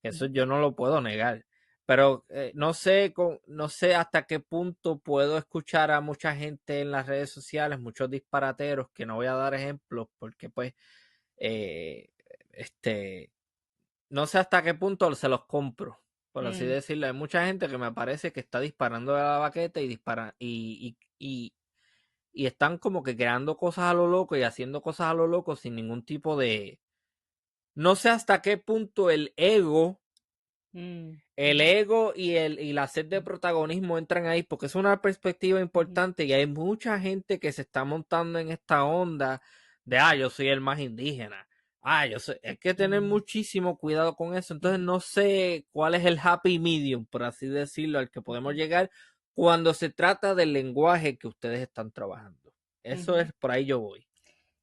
Eso ujú, yo no lo puedo negar. Pero no sé, no sé hasta qué punto puedo escuchar a mucha gente en las redes sociales, muchos disparateros, que no voy a dar ejemplos porque pues eh, este, no sé hasta qué punto se los compro, por así mm, decirlo. Hay mucha gente que me parece que está disparando de la baqueta y dispara y están como que creando cosas a lo loco y haciendo cosas a lo loco sin ningún tipo no sé hasta qué punto Mm, el ego y la sed de protagonismo entran ahí, porque es una perspectiva ujú, importante y hay mucha gente que se está montando en esta onda de, yo soy el más indígena. Yo soy, hay que tener mm, muchísimo cuidado con eso. Entonces ujú, no sé cuál es el happy medium, por así decirlo, al que podemos ujú, llegar cuando se trata del lenguaje que ustedes están trabajando. Eso ujú. es, por ahí yo voy.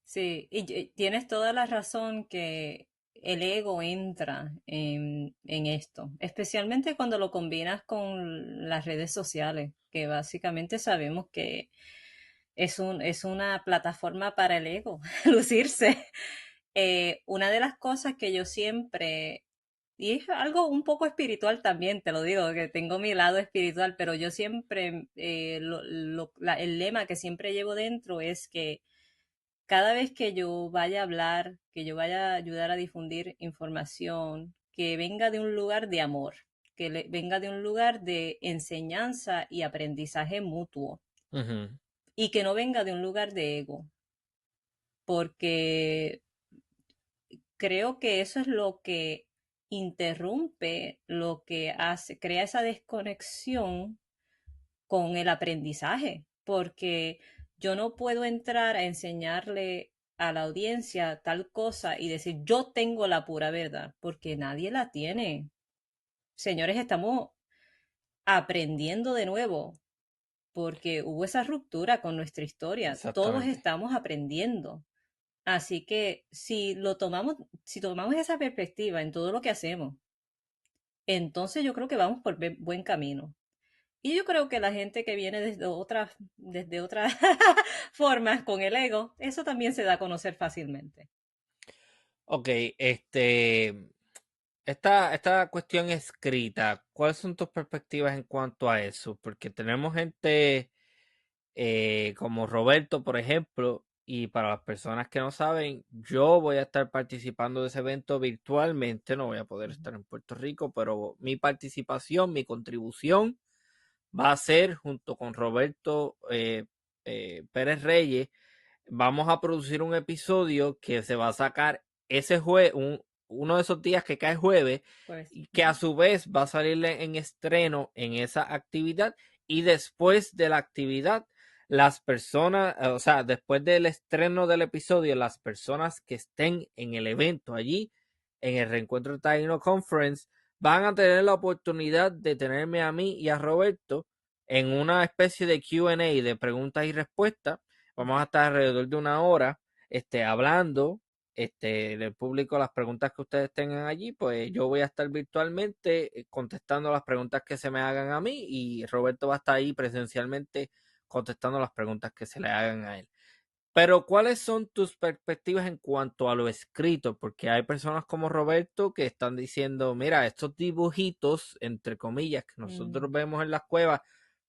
Sí, y tienes toda la razón que el ego entra en esto, especialmente cuando lo combinas con las redes sociales, que básicamente sabemos que es una plataforma para el ego, lucirse. Una de las cosas que yo siempre, y es algo un poco espiritual también, te lo digo, que tengo mi lado espiritual, pero yo siempre, el lema que siempre llevo dentro es que cada vez que yo vaya a hablar, que yo vaya a ayudar a difundir información, que venga de un lugar de amor, venga de un lugar de enseñanza y aprendizaje mutuo, Ujú. y que no venga de un lugar de ego, porque creo que eso es lo que interrumpe, lo que hace, crea esa desconexión con el aprendizaje, porque yo no puedo entrar a enseñarle a la audiencia tal cosa y decir yo tengo la pura verdad, porque nadie la tiene. Señores, estamos aprendiendo de nuevo, porque hubo esa ruptura con nuestra historia. Todos Exactamente. estamos aprendiendo. Así que si tomamos esa perspectiva en todo lo que hacemos, entonces yo creo que vamos por buen camino. Y yo creo que la gente que viene desde otras formas con el ego, eso también se da a conocer fácilmente. Ok, este, esta cuestión escrita, ¿cuáles son tus perspectivas en cuanto a eso? Porque tenemos gente como Roberto, por ejemplo, y para las personas que no saben, yo voy a estar participando de ese evento virtualmente, no voy a poder Ujú, estar en Puerto Rico, pero mi participación, mi contribución va a ser junto con Roberto Pérez Reyes. Vamos a producir un episodio que se va a sacar ese jueves, uno de esos días que cae jueves, pues, y que a ujú, su vez va a salir en estreno en esa actividad. Y después de la actividad, las personas, o sea, después del estreno del episodio, las personas que estén en el evento allí, en el Reencuentro Taino Conference, van a tener la oportunidad de tenerme a mí y a Roberto en una especie de Q&A de preguntas y respuestas. Vamos a estar alrededor de una hora hablando del público, las preguntas que ustedes tengan allí, pues yo voy a estar virtualmente contestando las preguntas que se me hagan a mí y Roberto va a estar ahí presencialmente contestando las preguntas que se le hagan a él. Pero ¿cuáles son tus perspectivas en cuanto a lo escrito? Porque hay personas como Roberto que están diciendo, mira, estos dibujitos, entre comillas, que nosotros mm, vemos en las cuevas,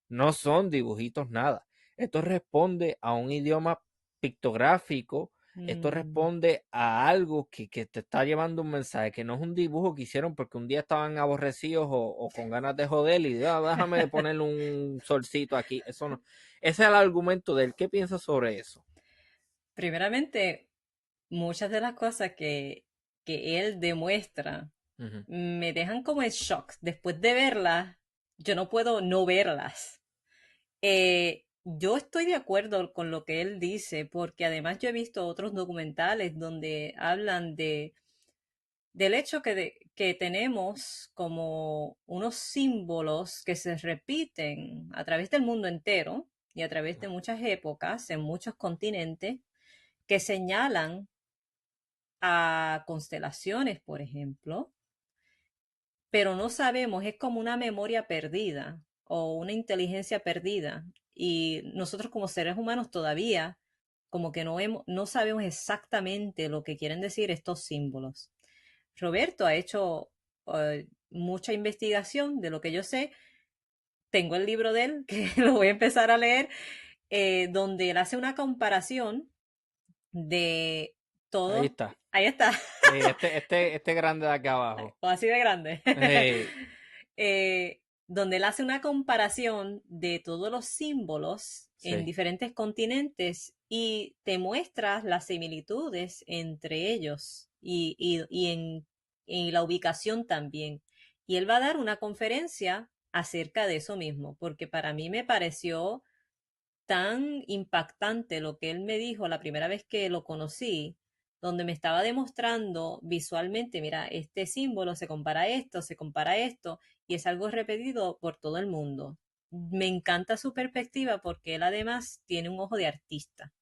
no son dibujitos nada. Esto responde a un idioma pictográfico, esto mm. responde a algo que te está llevando un mensaje, que no es un dibujo que hicieron porque un día estaban aborrecidos o con ganas de joder y déjame ponerle un solcito aquí. Eso no. Ese es el argumento de él. ¿Qué piensas sobre eso? Primeramente, muchas de las cosas que él demuestra Ujú. me dejan como en shock. Después de verlas, yo no puedo no verlas. Yo estoy de acuerdo con lo que él dice, porque además yo he visto otros documentales donde hablan del hecho que tenemos como unos símbolos que se repiten a través del mundo entero y a través de muchas épocas, en muchos continentes, que señalan a constelaciones, por ejemplo, pero no sabemos, es como una memoria perdida o una inteligencia perdida. Y nosotros como seres humanos todavía como que no sabemos exactamente lo que quieren decir estos símbolos. Roberto ha hecho mucha investigación de lo que yo sé. Tengo el libro de él, que lo voy a empezar a leer, donde él hace una comparación de Ahí todos. está. Ahí está, Este grande de acá abajo. o así de grande. Eh, Donde él hace una comparación de todos los símbolos en sí. diferentes continentes y te muestra las similitudes entre ellos. y la ubicación también. Y él va a dar una conferencia acerca de eso mismo, porque para mí me pareció tan impactante lo que él me dijo la primera vez que lo conocí, donde me estaba demostrando visualmente, mira, este símbolo se compara esto, y es algo repetido por todo el mundo. Me encanta su perspectiva porque él además tiene un ojo de artista.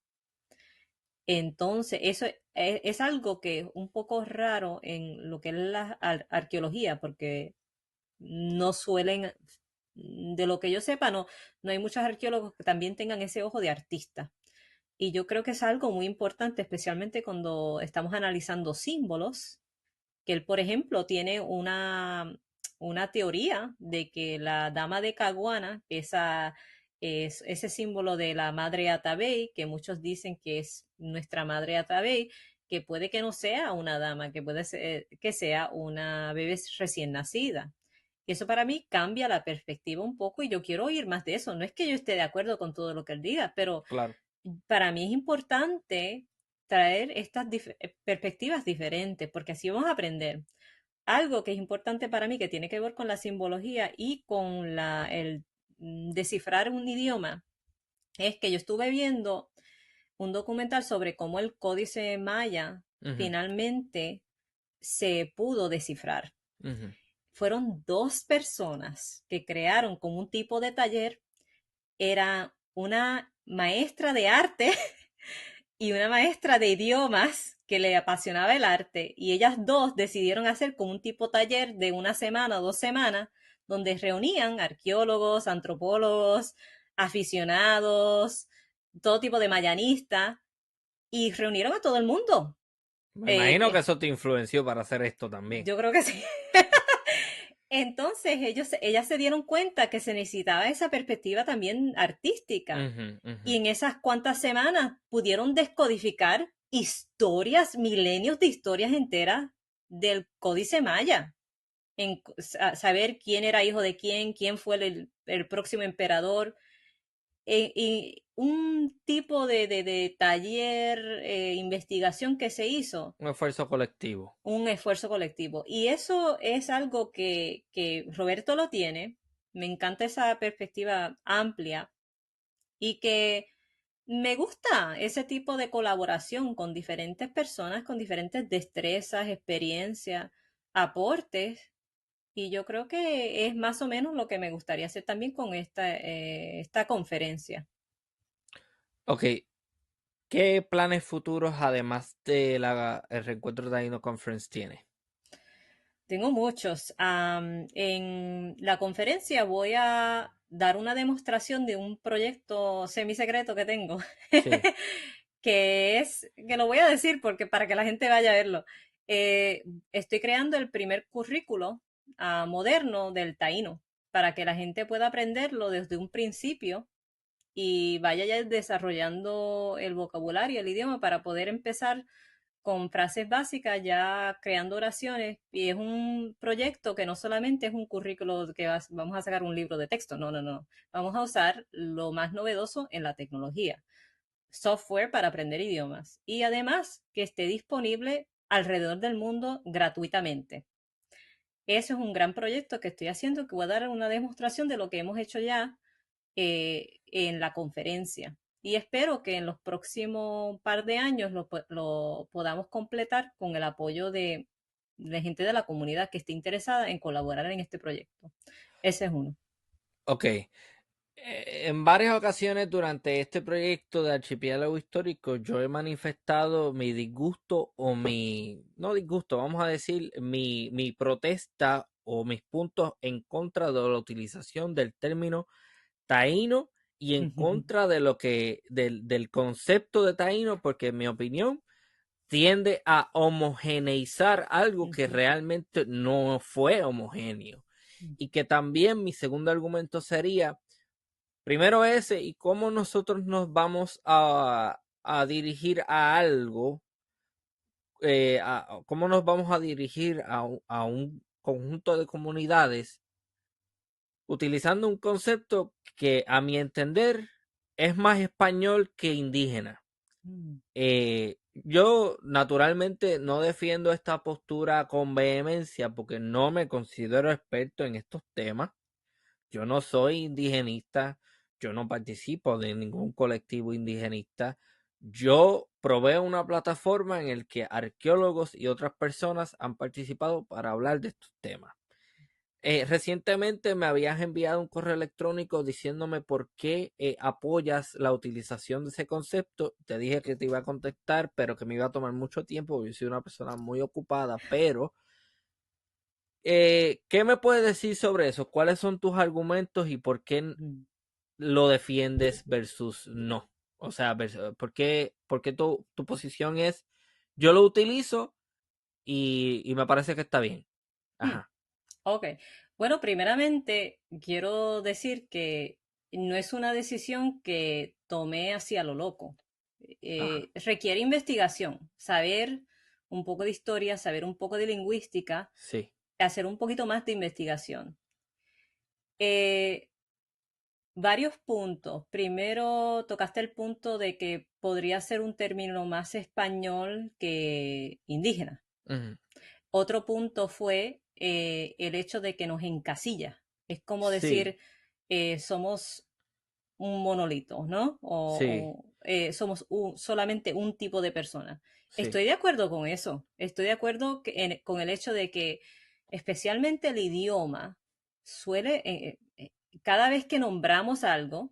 Entonces, eso es algo que es un poco raro en lo que es la arqueología, porque no suelen, de lo que yo sepa, no hay muchos arqueólogos que también tengan ese ojo de artista. Y yo creo que es algo muy importante, especialmente cuando estamos analizando símbolos, que él, por ejemplo, tiene una teoría de que la dama de Caguana, esa es ese símbolo de la madre Atabey, que muchos dicen que es nuestra madre Atabey, que puede que no sea una dama, que puede ser que sea una bebé recién nacida. Y eso para mí cambia la perspectiva un poco y yo quiero oír más de eso. No es que yo esté de acuerdo con todo lo que él diga, pero Claro. para mí es importante traer estas perspectivas diferentes, porque así vamos a aprender. Algo que es importante para mí, que tiene que ver con la simbología y con el descifrar un idioma, es que yo estuve viendo un documental sobre cómo el códice maya Ujú, finalmente se pudo descifrar. ujú. Fueron dos personas que crearon como un tipo de taller. Era una maestra de arte y una maestra de idiomas que le apasionaba el arte, y ellas dos decidieron hacer como un tipo taller de una semana o 2 semanas, donde reunían arqueólogos, antropólogos, aficionados, todo tipo de mayanistas, y reunieron a todo el mundo. Me Eh, imagino que eh, eso te influenció para hacer esto también. yo creo que sí. Entonces ellas se dieron cuenta que se necesitaba esa perspectiva también artística. Ujú, ujú. Y en esas cuantas semanas pudieron descodificar historias, milenios de historias enteras del Códice Maya, en saber quién era hijo de quién fue el próximo emperador, y un tipo de taller, investigación que se hizo, Un esfuerzo colectivo. un esfuerzo colectivo. Y eso es algo que Roberto lo tiene. Me encanta esa perspectiva amplia y que me gusta ese tipo de colaboración con diferentes personas, con diferentes destrezas, experiencias, aportes. Y yo creo que es más o menos lo que me gustaría hacer también con esta conferencia. Ok, ¿qué planes futuros además de el reencuentro de Dino Conference tiene? Tengo muchos. En la conferencia voy a dar una demostración de un proyecto semisecreto que tengo, Sí. que lo voy a decir porque para que la gente vaya a verlo. Eh, Estoy creando el primer currículo moderno del taíno para que la gente pueda aprenderlo desde un principio y vaya ya desarrollando el vocabulario, el idioma, para poder empezar con frases básicas, ya creando oraciones. Y es un proyecto que no solamente es un currículo que vamos a sacar un libro de texto, no, no, no. Vamos a usar lo más novedoso en la tecnología, software para aprender idiomas, y además que esté disponible alrededor del mundo gratuitamente. Eso es un gran proyecto que estoy haciendo, que voy a dar una demostración de lo que hemos hecho ya en la conferencia. Y espero que en los próximos par de años lo podamos completar con el apoyo de gente de la comunidad que esté interesada en colaborar en este proyecto. Ese es uno. Ok. En varias ocasiones durante este proyecto de archipiélago histórico yo he manifestado mi disgusto o no disgusto, vamos a decir, mi protesta o mis puntos en contra de la utilización del término taíno y en contra de del concepto de taíno, porque en mi opinión tiende a homogeneizar algo que realmente no fue homogéneo. Y que también mi segundo argumento sería, primero ese, y cómo nosotros nos vamos a dirigir a algo, cómo nos vamos a dirigir a un conjunto de comunidades utilizando un concepto que a mi entender es más español que indígena. Yo naturalmente no defiendo esta postura con vehemencia porque no me considero experto en estos temas. Yo no soy indigenista, yo no participo de ningún colectivo indigenista. Yo proveo una plataforma en la que arqueólogos y otras personas han participado para hablar de estos temas. Recientemente me habías enviado un correo electrónico diciéndome por qué apoyas la utilización de ese concepto. Te dije que te iba a contestar, pero que me iba a tomar mucho tiempo. Yo soy una persona muy ocupada, pero ¿qué me puedes decir sobre eso? ¿Cuáles son tus argumentos y por qué Mm. lo defiendes versus no? O sea, por qué tu posición es yo lo utilizo y me parece que está bien? Hmm, Ajá. ok. Bueno, primeramente quiero decir que no es una decisión que tomé hacia lo loco. Ajá. Requiere investigación, saber un poco de historia, saber un poco de lingüística, Sí. hacer un poquito más de investigación. Eh, Varios puntos. Primero, tocaste el punto de que podría ser un término más español que indígena. Ujú. Otro punto fue el hecho de que nos encasilla. Es como Sí. decir, somos un monolito, ¿no? Sí. Somos solamente un tipo de persona. Sí. Estoy de acuerdo con eso. Estoy de acuerdo con el hecho de que especialmente el idioma suele, cada vez que nombramos algo,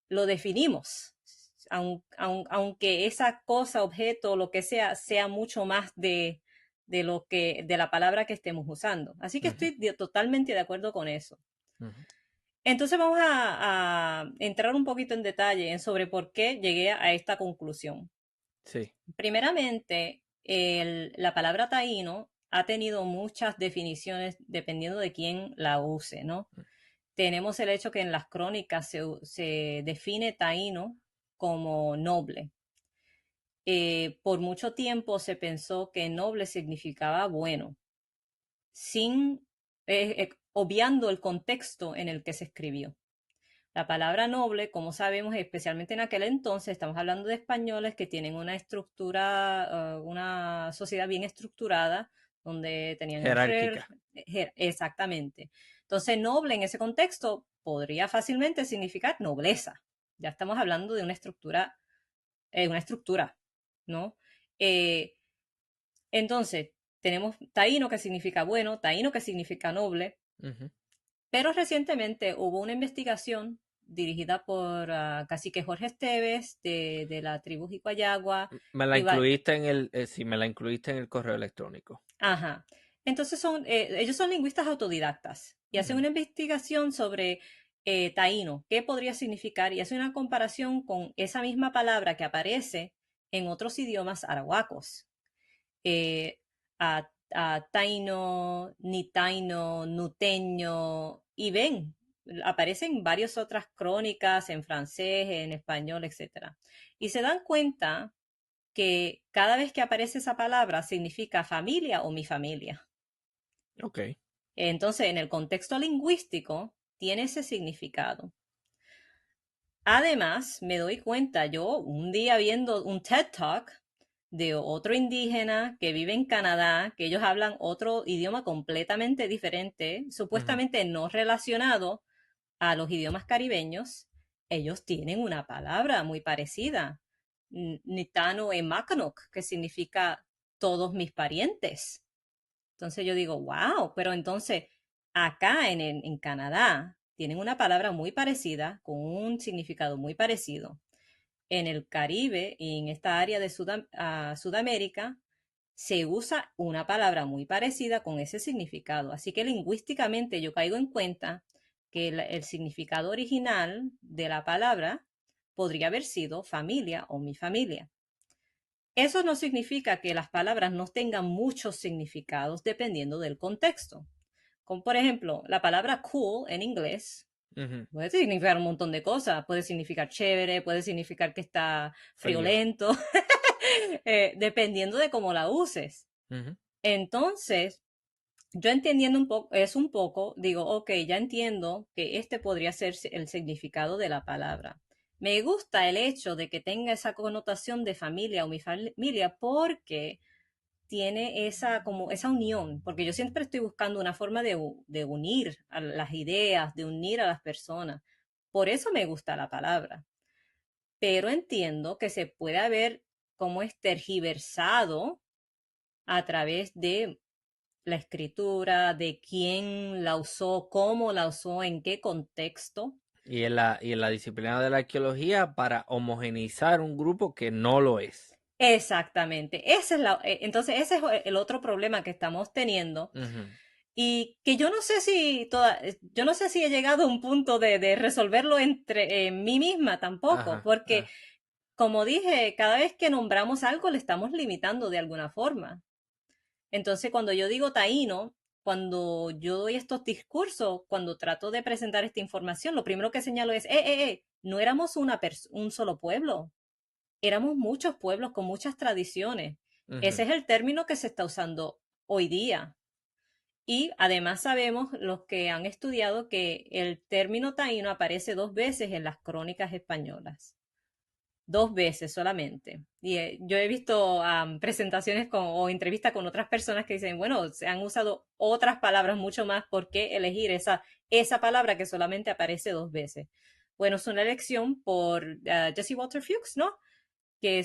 lo definimos. Aunque esa cosa, objeto, lo que sea, sea mucho más de la palabra que estemos usando. Así que Ujú. estoy totalmente de acuerdo con eso. Ujú. Entonces vamos a entrar un poquito en detalle sobre por qué llegué a esta conclusión. Sí. Primeramente, la palabra taíno ha tenido muchas definiciones dependiendo de quién la use, ¿no? Tenemos el hecho que en las crónicas se define taíno como noble. Por mucho tiempo se pensó que noble significaba bueno, sin obviando el contexto en el que se escribió. La palabra noble, como sabemos, especialmente en aquel entonces, estamos hablando de españoles que tienen una estructura, una sociedad bien estructurada, donde tenían el rey, Jerárquica. exactamente. Entonces, noble en ese contexto podría fácilmente significar nobleza. Ya estamos hablando de una estructura, ¿no? Eh, entonces, tenemos taíno que significa bueno, taíno que significa noble, Ujú. pero recientemente hubo una investigación dirigida por cacique Jorge Esteves de la tribu Jicoayagua. Me la Y incluiste en sí, me la incluiste en el correo electrónico. ajá. Entonces ellos son lingüistas autodidactas y hacen Ujú. una investigación sobre taíno, qué podría significar, y hacen una comparación con esa misma palabra que aparece en otros idiomas arahuacos. A taino, ni taino, nuteño, y ven, aparecen varias otras crónicas en francés, en español, etcétera. Y se dan cuenta que cada vez que aparece esa palabra significa familia o mi familia. Ok. Entonces, en el contexto lingüístico, tiene ese significado. Además, me doy cuenta, yo un día viendo un TED Talk de otro indígena que vive en Canadá, que ellos hablan otro idioma completamente diferente, Ujú. supuestamente no relacionado a los idiomas caribeños, ellos tienen una palabra muy parecida, Nitano e Makanok, que significa todos mis parientes. Entonces yo digo, wow, pero entonces acá en Canadá tienen una palabra muy parecida, con un significado muy parecido. En el Caribe y en esta área de Sudamérica se usa una palabra muy parecida con ese significado. Así que lingüísticamente yo caigo en cuenta que el significado original de la palabra podría haber sido familia o mi familia. Eso no significa que las palabras no tengan muchos significados dependiendo del contexto. Como por ejemplo, la palabra cool en inglés Ujú. puede significar un montón de cosas. Puede significar chévere, puede significar que está Frío. friolento, dependiendo de cómo la uses. Ujú. Entonces, yo entendiendo un poco, digo, ok, ya entiendo que este podría ser el significado de la palabra. Me gusta el hecho de que tenga esa connotación de familia o mi familia porque tiene esa como esa unión, porque yo siempre estoy buscando una forma de unir a las ideas, de unir a las personas. Por eso me gusta la palabra. Pero entiendo que se puede haber como es tergiversado a través de la escritura, de quién la usó, cómo la usó, en qué contexto. Y en la disciplina de la arqueología para homogeneizar un grupo que no lo es. Exactamente. Entonces ese es el otro problema que estamos teniendo Ujú. y que yo no sé si yo no sé si he llegado a un punto de resolverlo entre mí misma tampoco, Ajá. porque como dije, cada vez que nombramos algo le estamos limitando de alguna forma. Entonces, cuando yo digo taíno, cuando yo doy estos discursos, cuando trato de presentar esta información, lo primero que señalo es, no éramos un solo pueblo, éramos muchos pueblos con muchas tradiciones. Ese Ujú. es el término que se está usando hoy día. Y además sabemos los que han estudiado que el término taíno aparece 2 veces en las crónicas españolas. 2 veces solamente. Y yo he visto presentaciones o entrevistas con otras personas que dicen, bueno, se han usado otras palabras mucho más, ¿por qué elegir esa palabra que solamente aparece 2 veces? Bueno, es una elección por Jesse Walter Fuchs, ¿no? Que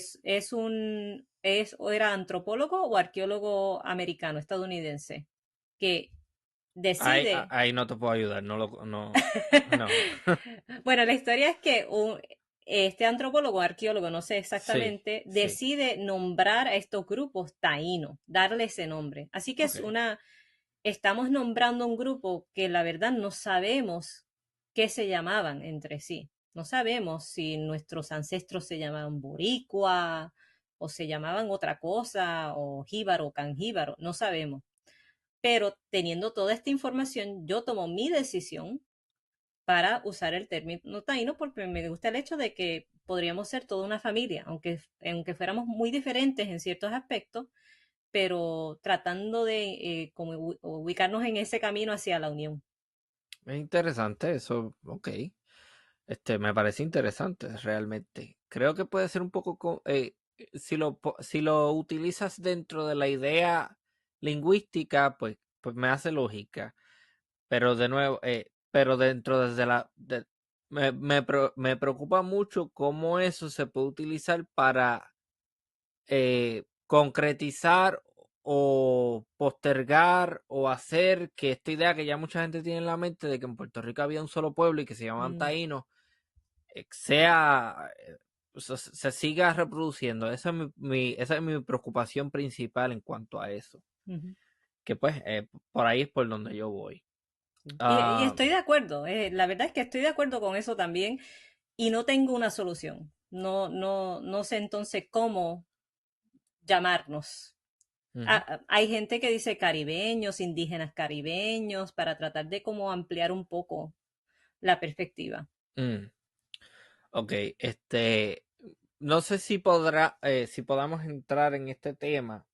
o era antropólogo o arqueólogo americano, estadounidense, que decide. Ahí no te puedo ayudar, no. Bueno, la historia es que este antropólogo, arqueólogo, no sé Sí, exactamente, sí. decide nombrar a estos grupos taíno, darle ese nombre. Así que Ok. estamos nombrando un grupo que la verdad no sabemos qué se llamaban entre sí. No sabemos si nuestros ancestros se llamaban boricua o se llamaban otra cosa o jíbaro, canjíbaro, no sabemos. Pero teniendo toda esta información, yo tomo mi decisión para usar el término taíno porque me gusta el hecho de que podríamos ser toda una familia, aunque fuéramos muy diferentes en ciertos aspectos, pero tratando de como ubicarnos en ese camino hacia la unión. Es interesante eso, ok. Me parece interesante realmente. Creo que puede ser un poco, si lo utilizas dentro de la idea lingüística, pues me hace lógica. Pero de nuevo, pero dentro desde me preocupa mucho cómo eso se puede utilizar para concretizar o postergar o hacer que esta idea que ya mucha gente tiene en la mente de que en Puerto Rico había un solo pueblo y que se llamaban Mm, taínos, sea, se siga reproduciendo. Esa es mi preocupación principal en cuanto a eso. ujú. Que pues por ahí es por donde yo voy. Y Ah, estoy de acuerdo, la verdad es que estoy de acuerdo con eso también y no tengo una solución. No sé entonces cómo llamarnos. ujú, Hay gente que dice caribeños, indígenas caribeños, para tratar de como ampliar un poco la perspectiva. mm, ok, no sé si podamos entrar en este tema,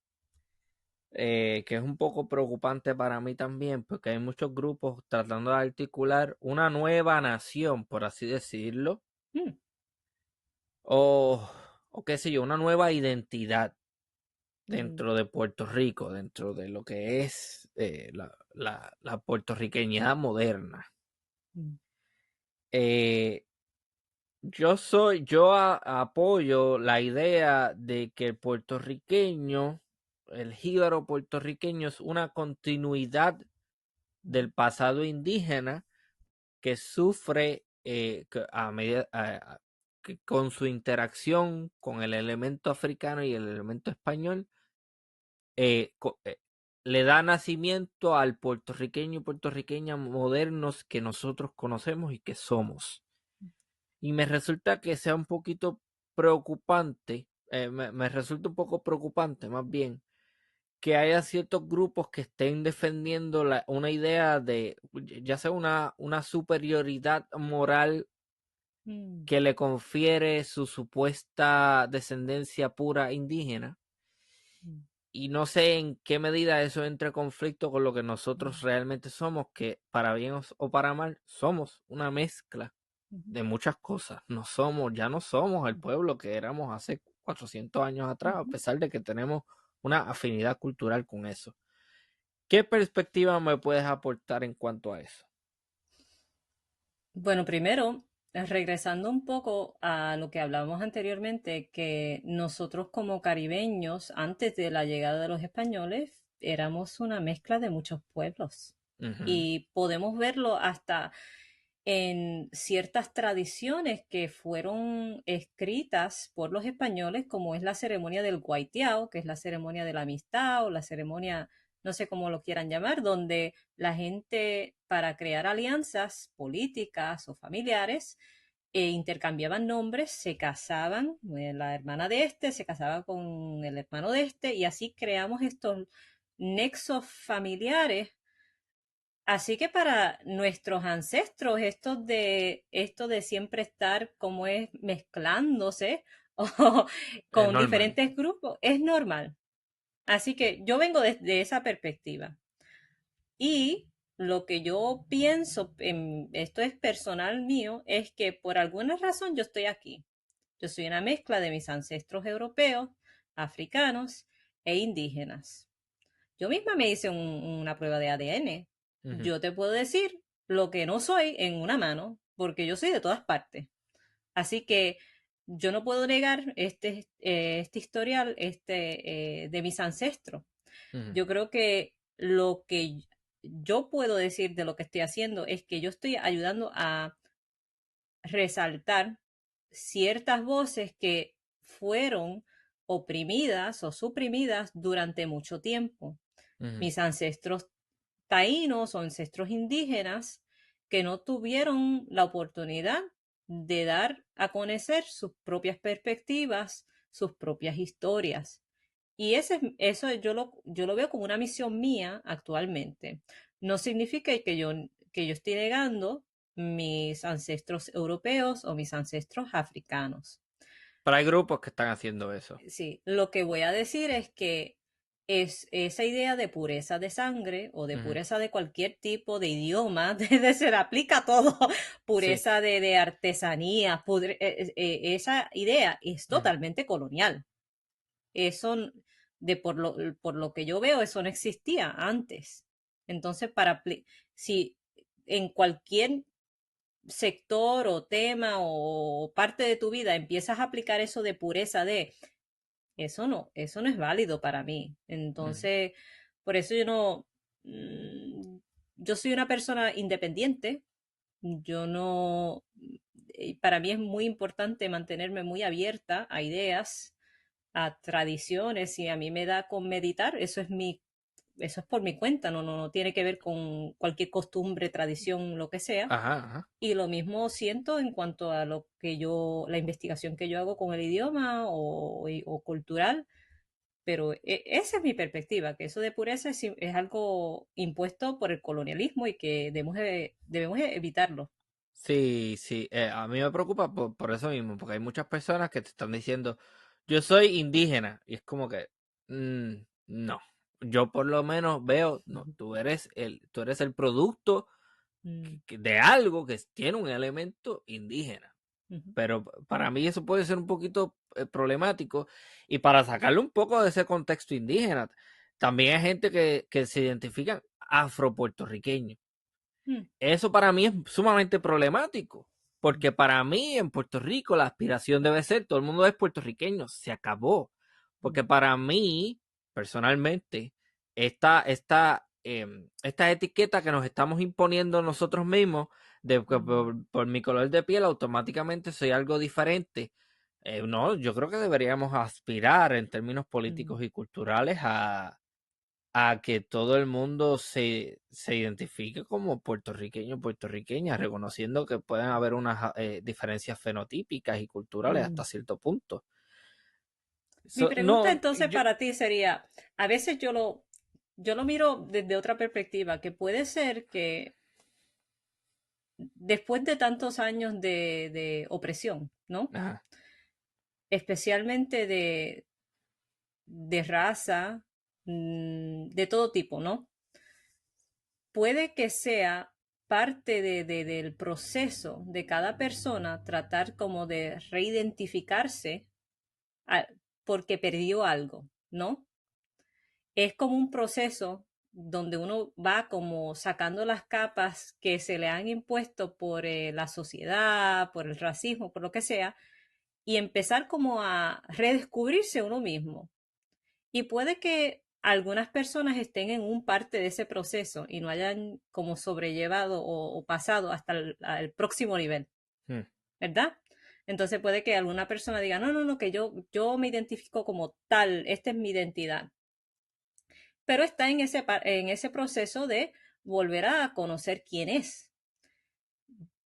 que es un poco preocupante para mí también, porque hay muchos grupos tratando de articular una nueva nación, por así decirlo, Mm, o, o qué sé yo, una nueva identidad ujú, dentro de Puerto Rico, dentro de lo que es la puertorriqueñidad moderna. mm, Eh, apoyo la idea de que el jíbaro puertorriqueño es una continuidad del pasado indígena que sufre que con su interacción con el elemento africano y el elemento español, eh, co- eh, le da nacimiento al puertorriqueño y puertorriqueña modernos que nosotros conocemos y que somos. Y me resulta que sea un poquito preocupante, me resulta un poco preocupante más bien, que haya ciertos grupos que estén defendiendo una idea de, ya sea una superioridad moral mm, que le confiere su supuesta descendencia pura indígena. mm, Y no sé en qué medida eso entra en conflicto con lo que mm, nosotros realmente somos, que para bien o para mal somos una mezcla. Ujú, de muchas cosas. Ya no somos el pueblo que éramos hace 400 años atrás, a ujú. pesar de que tenemos una afinidad cultural con eso. ¿Qué perspectiva me puedes aportar en cuanto a eso? Bueno, primero, regresando un poco a lo que hablábamos anteriormente, que nosotros como caribeños, antes de la llegada de los españoles, éramos una mezcla de muchos pueblos. Ujú, Y podemos verlo hasta en ciertas tradiciones que fueron escritas por los españoles, como es la ceremonia del Guaitiao, que es la ceremonia de la amistad o la ceremonia, no sé cómo lo quieran llamar, donde la gente para crear alianzas políticas o familiares intercambiaban nombres, se casaban, la hermana de este se casaba con el hermano de este y así creamos estos nexos familiares. Así que para nuestros ancestros, esto de siempre estar como es mezclándose o es con normal. diferentes grupos, es normal. Así que yo vengo desde esa perspectiva. Y lo que yo pienso, esto es personal mío, es que por alguna razón yo estoy aquí. Yo soy una mezcla de mis ancestros europeos, africanos e indígenas. Yo misma me hice una prueba de ADN. Ujú, Yo te puedo decir lo que no soy en una mano, porque yo soy de todas partes. Así que yo no puedo negar este historial de mis ancestros. ujú, Yo creo que lo que yo puedo decir de lo que estoy haciendo es que yo estoy ayudando a resaltar ciertas voces que fueron oprimidas o suprimidas durante mucho tiempo. ujú, Mis ancestros taínos o ancestros indígenas que no tuvieron la oportunidad de dar a conocer sus propias perspectivas, sus propias historias. Y eso yo lo veo como una misión mía actualmente. No significa que yo estoy negando mis ancestros europeos o mis ancestros africanos. pero hay grupos que están haciendo eso. Sí, lo que voy a decir es que es esa idea de pureza de sangre o de Ujú, pureza de cualquier tipo de idioma, de se le aplica a todo, sí. pureza de artesanía, esa idea es Ujú, totalmente colonial. Eso, por lo que yo veo, eso no existía antes. Entonces, si en cualquier sector o tema o parte de tu vida empiezas a aplicar eso de pureza de eso no es válido para mí. ujú. Entonces, por eso mm, yo soy una persona independiente. Yo no, para mí es muy importante mantenerme muy abierta a ideas, a tradiciones, y a mí me da con meditar, eso es por mi cuenta, no tiene que ver con cualquier costumbre, tradición, lo que sea. Ajá, ajá. Y lo mismo siento en cuanto a la investigación que yo hago con el idioma o cultural, pero esa es mi perspectiva, que eso de pureza es algo impuesto por el colonialismo y que debemos evitarlo. Sí, sí, a mí me preocupa por eso mismo, porque hay muchas personas que te están diciendo, yo soy indígena, y es como que, no, yo por lo menos veo, no, Ujú, tú eres el producto mm, de algo que tiene un elemento indígena, ujú, pero para mí eso puede ser un poquito problemático, y para sacarle un poco de ese contexto indígena, también hay gente que se identifican afropuertorriqueños. mm, Eso para mí es sumamente problemático, porque para mí en Puerto Rico la aspiración debe ser, todo el mundo es puertorriqueño, se acabó. mm, Porque para mí, personalmente, esta etiqueta que nos estamos imponiendo nosotros mismos, de que mm, por mi color de piel automáticamente soy algo diferente, no, yo creo que deberíamos aspirar en términos mm, políticos y culturales a que todo el mundo se identifique como puertorriqueño, puertorriqueña, reconociendo que pueden haber unas diferencias fenotípicas y culturales hasta mm. cierto punto. Mi pregunta No, entonces para ti sería, a veces yo lo miro desde otra perspectiva, que puede ser que después de tantos años de opresión, ¿no? ajá, Especialmente de raza, de todo tipo, ¿no? Puede que sea parte del proceso de cada persona tratar como de reidentificarse porque perdió algo, ¿no? Es como un proceso donde uno va como sacando las capas que se le han impuesto por la sociedad, por el racismo, por lo que sea, y empezar como a redescubrirse uno mismo. Y puede que algunas personas estén en un parte de ese proceso y no hayan como sobrellevado o pasado hasta el próximo nivel, Hmm. ¿verdad? Entonces puede que alguna persona diga, no, no, no, que yo me identifico como tal, esta es mi identidad. Pero está en ese proceso de volver a conocer quién es.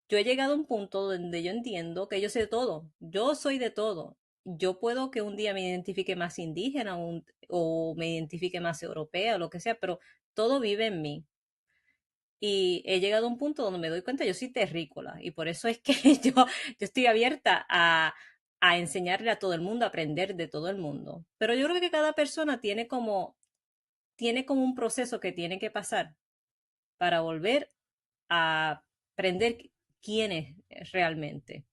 Yo he llegado a un punto donde yo entiendo que yo sé de todo, yo soy de todo. Yo puedo que un día me identifique más indígena o me identifique más europea o lo que sea, pero todo vive en mí. Y he llegado a un punto donde me doy cuenta, yo soy terrícola y por eso es que yo estoy abierta a enseñarle a todo el mundo, a aprender de todo el mundo. Pero yo creo que cada persona tiene como un proceso que tiene que pasar para volver a aprender quién es realmente.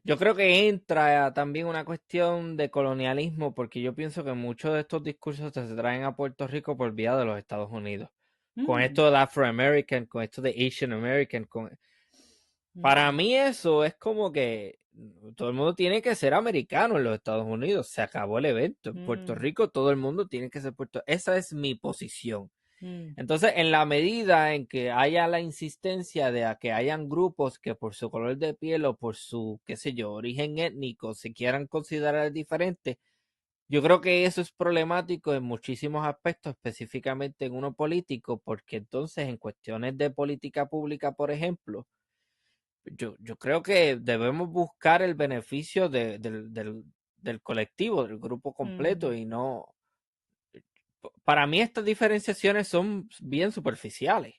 Yo creo que entra también una cuestión de colonialismo, porque yo pienso que muchos de estos discursos se traen a Puerto Rico por vía de los Estados Unidos. Con Mm, esto del Afro-American, con esto de Asian American, para mm, mí eso es como que todo el mundo tiene que ser americano en los Estados Unidos. Se acabó el evento. En Puerto mm, Rico todo el mundo tiene que ser Puerto. Esa es mi posición. mm, Entonces, en la medida en que haya la insistencia de que hayan grupos que por su color de piel o por su, qué sé yo, origen étnico se quieran considerar diferentes, yo creo que eso es problemático en muchísimos aspectos, específicamente en uno político, porque entonces en cuestiones de política pública, por ejemplo, yo creo que debemos buscar el beneficio del colectivo, del grupo completo mm, y no... Para mí estas diferenciaciones son bien superficiales,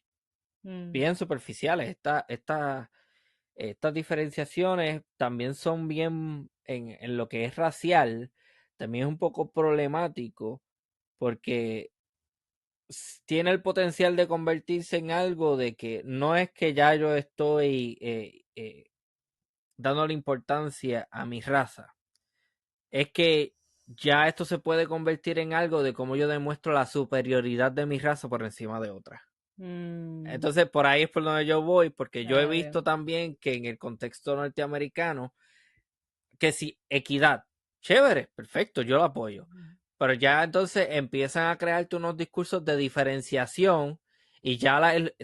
mm, bien superficiales. Estas diferenciaciones también son bien en lo que es racial, también es un poco problemático porque tiene el potencial de convertirse en algo de que no es que ya yo estoy dándole importancia a mi raza, es que ya esto se puede convertir en algo de cómo yo demuestro la superioridad de mi raza por encima de otra. mm. Entonces, por ahí es por donde yo voy, porque yo he Ya veo. visto también que en el contexto norteamericano, que si equidad, chévere, perfecto, yo lo apoyo. Pero ya entonces empiezan a crearte unos discursos de diferenciación y ya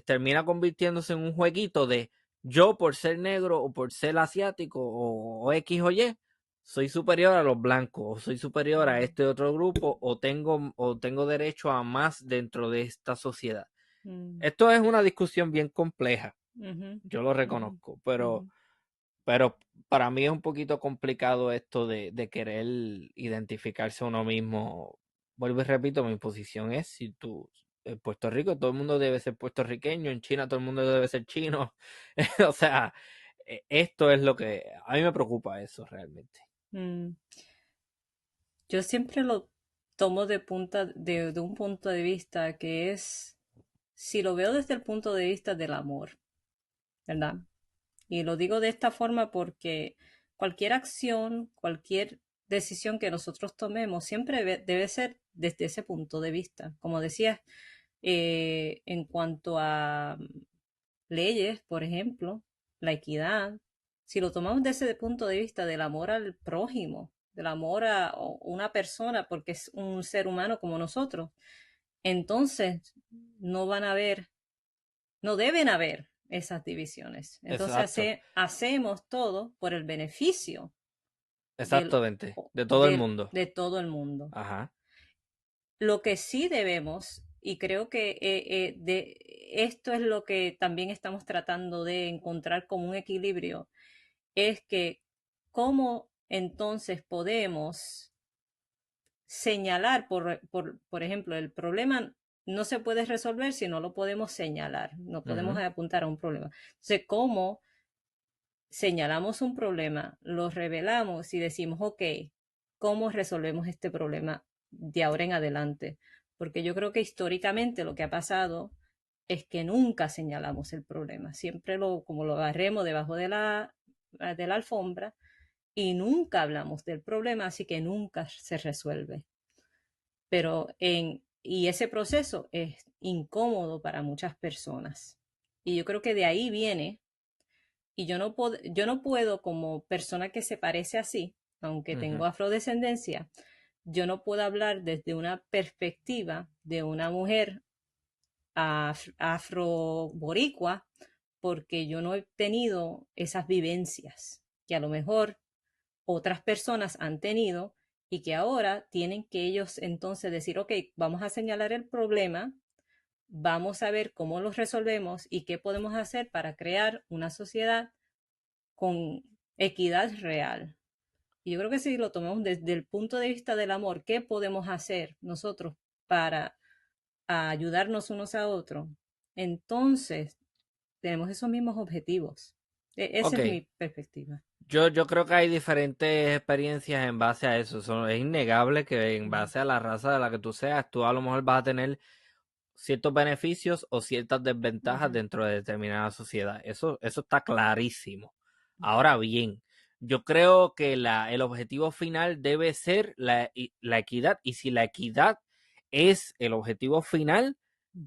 termina convirtiéndose en un jueguito de yo por ser negro o por ser asiático o X o Y, soy superior a los blancos o soy superior a Mm, este otro grupo o tengo derecho a más dentro de esta sociedad. mm, Esto es una discusión bien compleja, ujú, yo lo ujú, reconozco, pero ujú, pero para mí es un poquito complicado esto de querer identificarse a uno mismo. Vuelvo y repito, mi posición es, si tú, en Puerto Rico todo el mundo debe ser puertorriqueño, en China todo el mundo debe ser chino. O sea, esto es lo que a mí me preocupa eso realmente. mm. Yo siempre lo tomo de un punto de vista que es, si lo veo desde el punto de vista del amor, ¿verdad? Y lo digo de esta forma porque cualquier acción, cualquier decisión que nosotros tomemos siempre debe ser desde ese punto de vista. Como decías, en cuanto a leyes, por ejemplo, la equidad, si lo tomamos desde ese punto de vista del amor al prójimo, del amor a una persona porque es un ser humano como nosotros, entonces no van a haber, no deben haber esas divisiones. Entonces Exacto, hacemos todo por el beneficio del, exactamente, de todo el mundo. de todo el mundo. Ajá. Lo que sí debemos, y creo que de esto es lo que también estamos tratando de encontrar como un equilibrio, es que cómo entonces podemos señalar, por ejemplo, el problema no se puede resolver si no lo podemos señalar, no podemos Ujú. apuntar a un problema. Entonces, ¿cómo señalamos un problema, lo revelamos y decimos, ok, ¿cómo resolvemos este problema de ahora en adelante? Porque yo creo que históricamente lo que ha pasado es que nunca señalamos el problema, siempre como lo barremos debajo de la alfombra y nunca hablamos del problema, así que nunca se resuelve. Y ese proceso es incómodo para muchas personas. Y yo creo que de ahí viene, y yo no puedo como persona que se parece así, aunque tengo Ujú. afrodescendencia, yo no puedo hablar desde una perspectiva de una mujer afroboricua porque yo no he tenido esas vivencias que a lo mejor otras personas han tenido y que ahora tienen que ellos entonces decir, ok, vamos a señalar el problema, vamos a ver cómo lo resolvemos y qué podemos hacer para crear una sociedad con equidad real. Y yo creo que si lo tomamos desde el punto de vista del amor, ¿qué podemos hacer nosotros para ayudarnos unos a otros? Entonces, tenemos esos mismos objetivos. Esa es Ok, mi perspectiva. yo creo que hay diferentes experiencias en base a eso. Es innegable que en Mm, base a la raza de la que tú seas, tú a lo mejor vas a tener ciertos beneficios o ciertas desventajas ujú, dentro de determinada sociedad. Eso está clarísimo. Ahora bien, yo creo que el objetivo final debe ser la equidad. Y si la equidad es el objetivo final,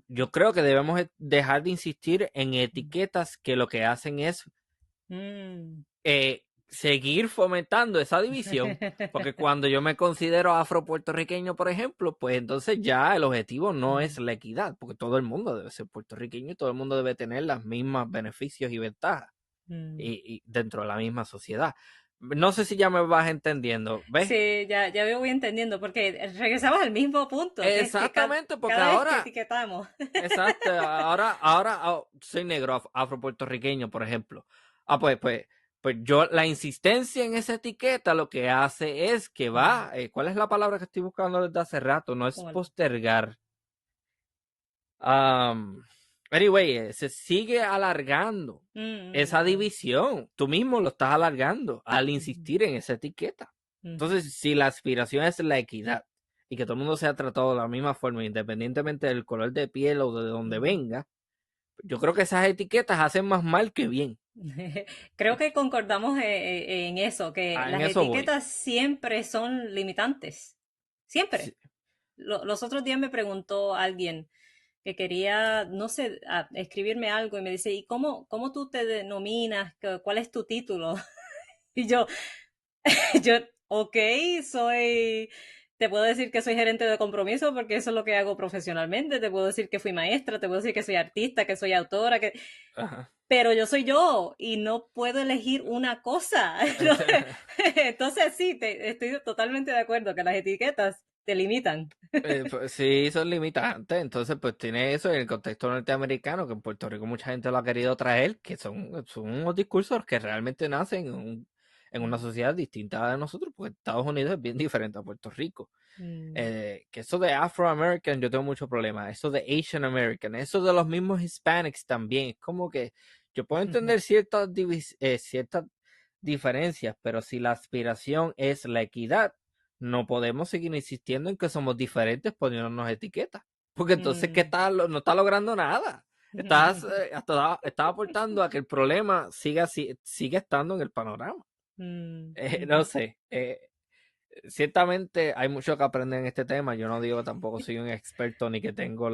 yo creo que debemos dejar de insistir en etiquetas que lo que hacen es mm. seguir fomentando esa división, porque cuando yo me considero afropuertorriqueño, por ejemplo, pues entonces ya el objetivo no es la equidad, porque todo el mundo debe ser puertorriqueño y todo el mundo debe tener las mismas beneficios y ventajas Mm. y dentro de la misma sociedad. No sé si ya me vas entendiendo, ¿ves? Sí, ya me voy entendiendo, porque regresamos al mismo punto, que es que Exactamente, porque cada vez que ahora, etiquetamos. exacto, ahora soy negro afropuertorriqueño, por ejemplo. Pues yo, la insistencia en esa etiqueta lo que hace es que va, ¿cuál es la palabra que estoy buscando desde hace rato? No es Como postergar. Um, anyway, se sigue alargando esa okay. división. Tú mismo lo estás alargando al Ujú, insistir en esa etiqueta. ujú, Entonces, si la aspiración es la equidad y que todo el mundo sea tratado de la misma forma, independientemente del color de piel o de donde ujú. venga, yo creo que esas etiquetas hacen más mal que bien. Creo que concordamos en eso, que En las eso voy. etiquetas siempre son limitantes. Siempre. Sí. Los otros días me preguntó alguien que quería, no sé, escribirme algo y me dice, ¿y cómo tú te denominas? ¿Cuál es tu título? Y yo, ok, te puedo decir que soy gerente de compromiso porque eso es lo que hago profesionalmente, te puedo decir que fui maestra, te puedo decir que soy artista, que soy autora, Ajá. pero yo soy yo y no puedo elegir una cosa. ¿No? Entonces sí, estoy totalmente de acuerdo que las etiquetas te limitan. Pues sí, son limitantes. Entonces, pues tiene eso en el contexto norteamericano, que en Puerto Rico mucha gente lo ha querido traer, que son unos discursos que realmente nacen en una sociedad distinta a la de nosotros, porque Estados Unidos es bien diferente a Puerto Rico. Mm, Que eso de Afro-American yo tengo mucho problema. Eso de Asian American, eso de los mismos Hispanics también. Es como que yo puedo entender ciertas diferencias, pero si la aspiración es la equidad, no podemos seguir insistiendo en que somos diferentes poniéndonos etiquetas. Porque entonces, ¿qué mm. está, no está logrando nada? Estás aportando a que el problema siga estando en el panorama. Mm, No ujú. sé. Ciertamente hay mucho que aprender en este tema. Yo no digo tampoco soy un experto ni que tengo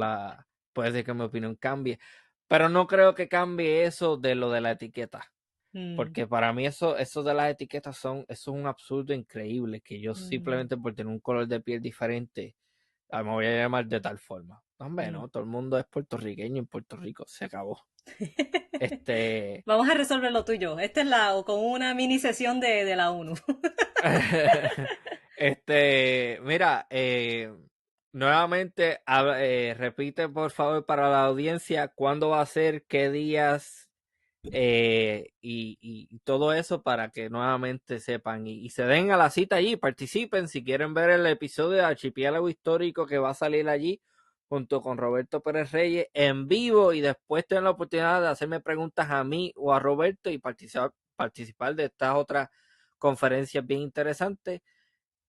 puede ser que mi opinión cambie, pero no creo que cambie eso de lo de la etiqueta, Mm, porque para mí eso de las etiquetas eso es un absurdo increíble, que yo mm, simplemente por tener un color de piel diferente, me voy a llamar de tal forma. Hombre, mm. no, todo el mundo es puertorriqueño en Puerto Rico, se acabó. Este, Vamos a resolver lo tuyo. Esta es o con una mini sesión de la ONU. Mira, nuevamente, repite por favor para la audiencia cuándo va a ser, qué días y todo eso para que nuevamente sepan y se den a la cita allí, participen si quieren ver el episodio de Archipiélago Histórico que va a salir allí junto con Roberto Pérez Reyes en vivo y después tengan la oportunidad de hacerme preguntas a mí o a Roberto y participar de estas otras conferencias bien interesantes.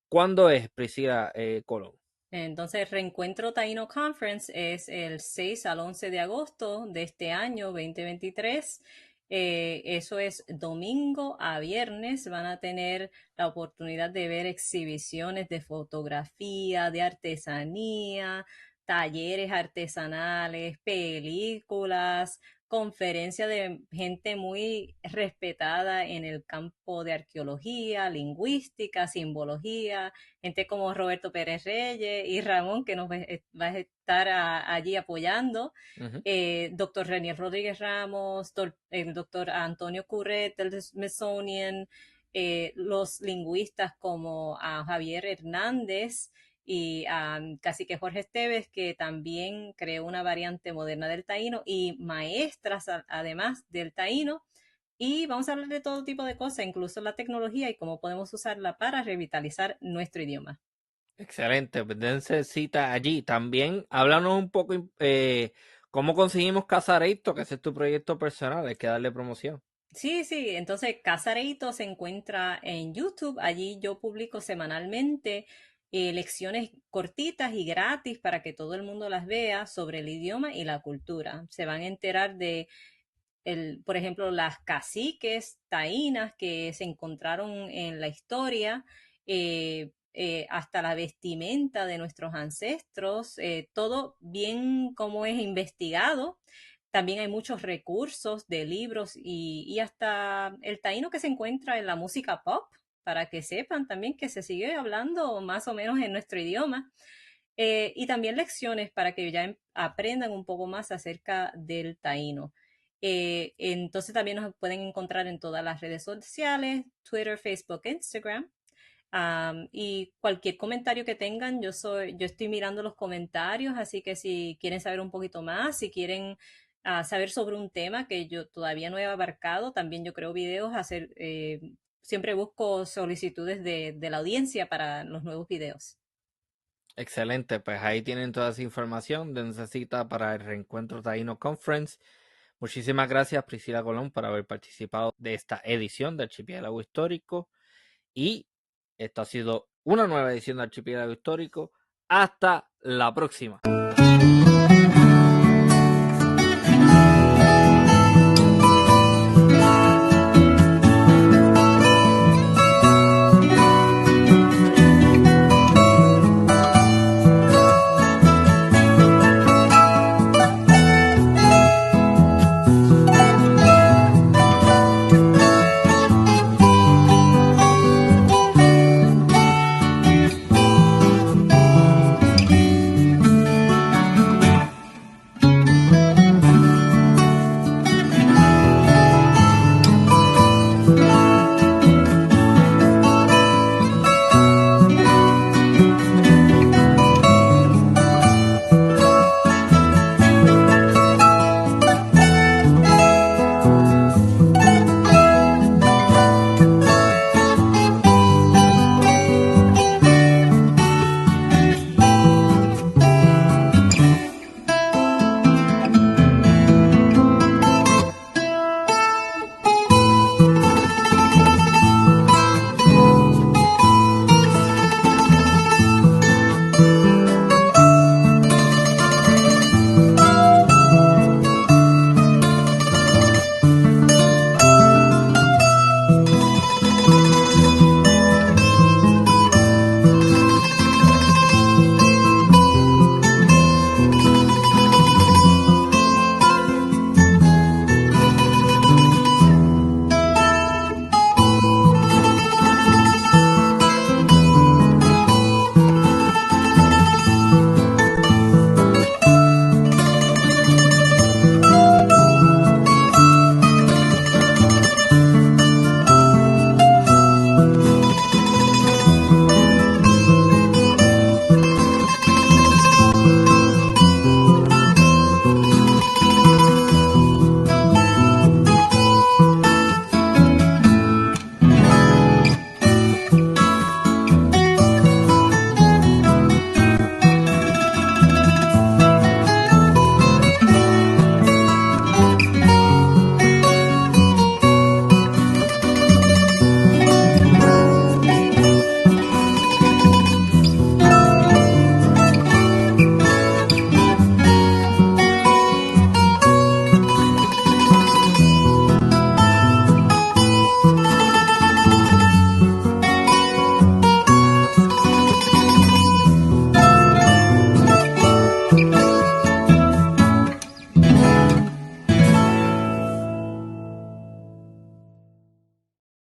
¿Cuándo es, Priscila Colón? Entonces, Reencuentro Taíno Conference es el 6 al 11 de agosto de este año 2023. Eso es domingo a viernes. Van a tener la oportunidad de ver exhibiciones de fotografía, de artesanía, talleres artesanales, películas, conferencia de gente muy respetada en el campo de arqueología, lingüística, simbología, gente como Roberto Pérez Reyes y Ramón, que nos va a estar allí apoyando. Ujú. Doctor Renier Rodríguez Ramos, el doctor Antonio Curret del Smithsonian, los lingüistas como a Javier Hernández y a Cacique Jorge Esteves, que también creó una variante moderna del taíno, y maestras además del taíno. Y vamos a hablar de todo tipo de cosas, incluso la tecnología y cómo podemos usarla para revitalizar nuestro idioma. Excelente, pues dense cita allí. También háblanos un poco cómo conseguimos Casareito, que ese es tu proyecto personal, hay que darle promoción. Sí, sí, entonces Casareito se encuentra en YouTube. Allí yo publico semanalmente lecciones cortitas y gratis para que todo el mundo las vea sobre el idioma y la cultura. Se van a enterar de por ejemplo, las caciques taínas que se encontraron en la historia, hasta la vestimenta de nuestros ancestros, todo bien como es investigado. También hay muchos recursos de libros y hasta el taíno que se encuentra en la música pop, para que sepan también que se sigue hablando más o menos en nuestro idioma. Y también lecciones para que ya aprendan un poco más acerca del taíno. Entonces también nos pueden encontrar en todas las redes sociales, Twitter, Facebook, Instagram. Y cualquier comentario que tengan, yo estoy mirando los comentarios, así que si quieren saber un poquito más, si quieren saber sobre un tema que yo todavía no he abarcado, también yo creo videos, siempre busco solicitudes de la audiencia para los nuevos videos. Excelente, pues ahí tienen toda esa información dense cita para el Reencuentro Taíno Conference. Muchísimas gracias Priscila Colón por haber participado de esta edición de Archipiélago Histórico y esto ha sido una nueva edición de Archipiélago Histórico. Hasta la próxima.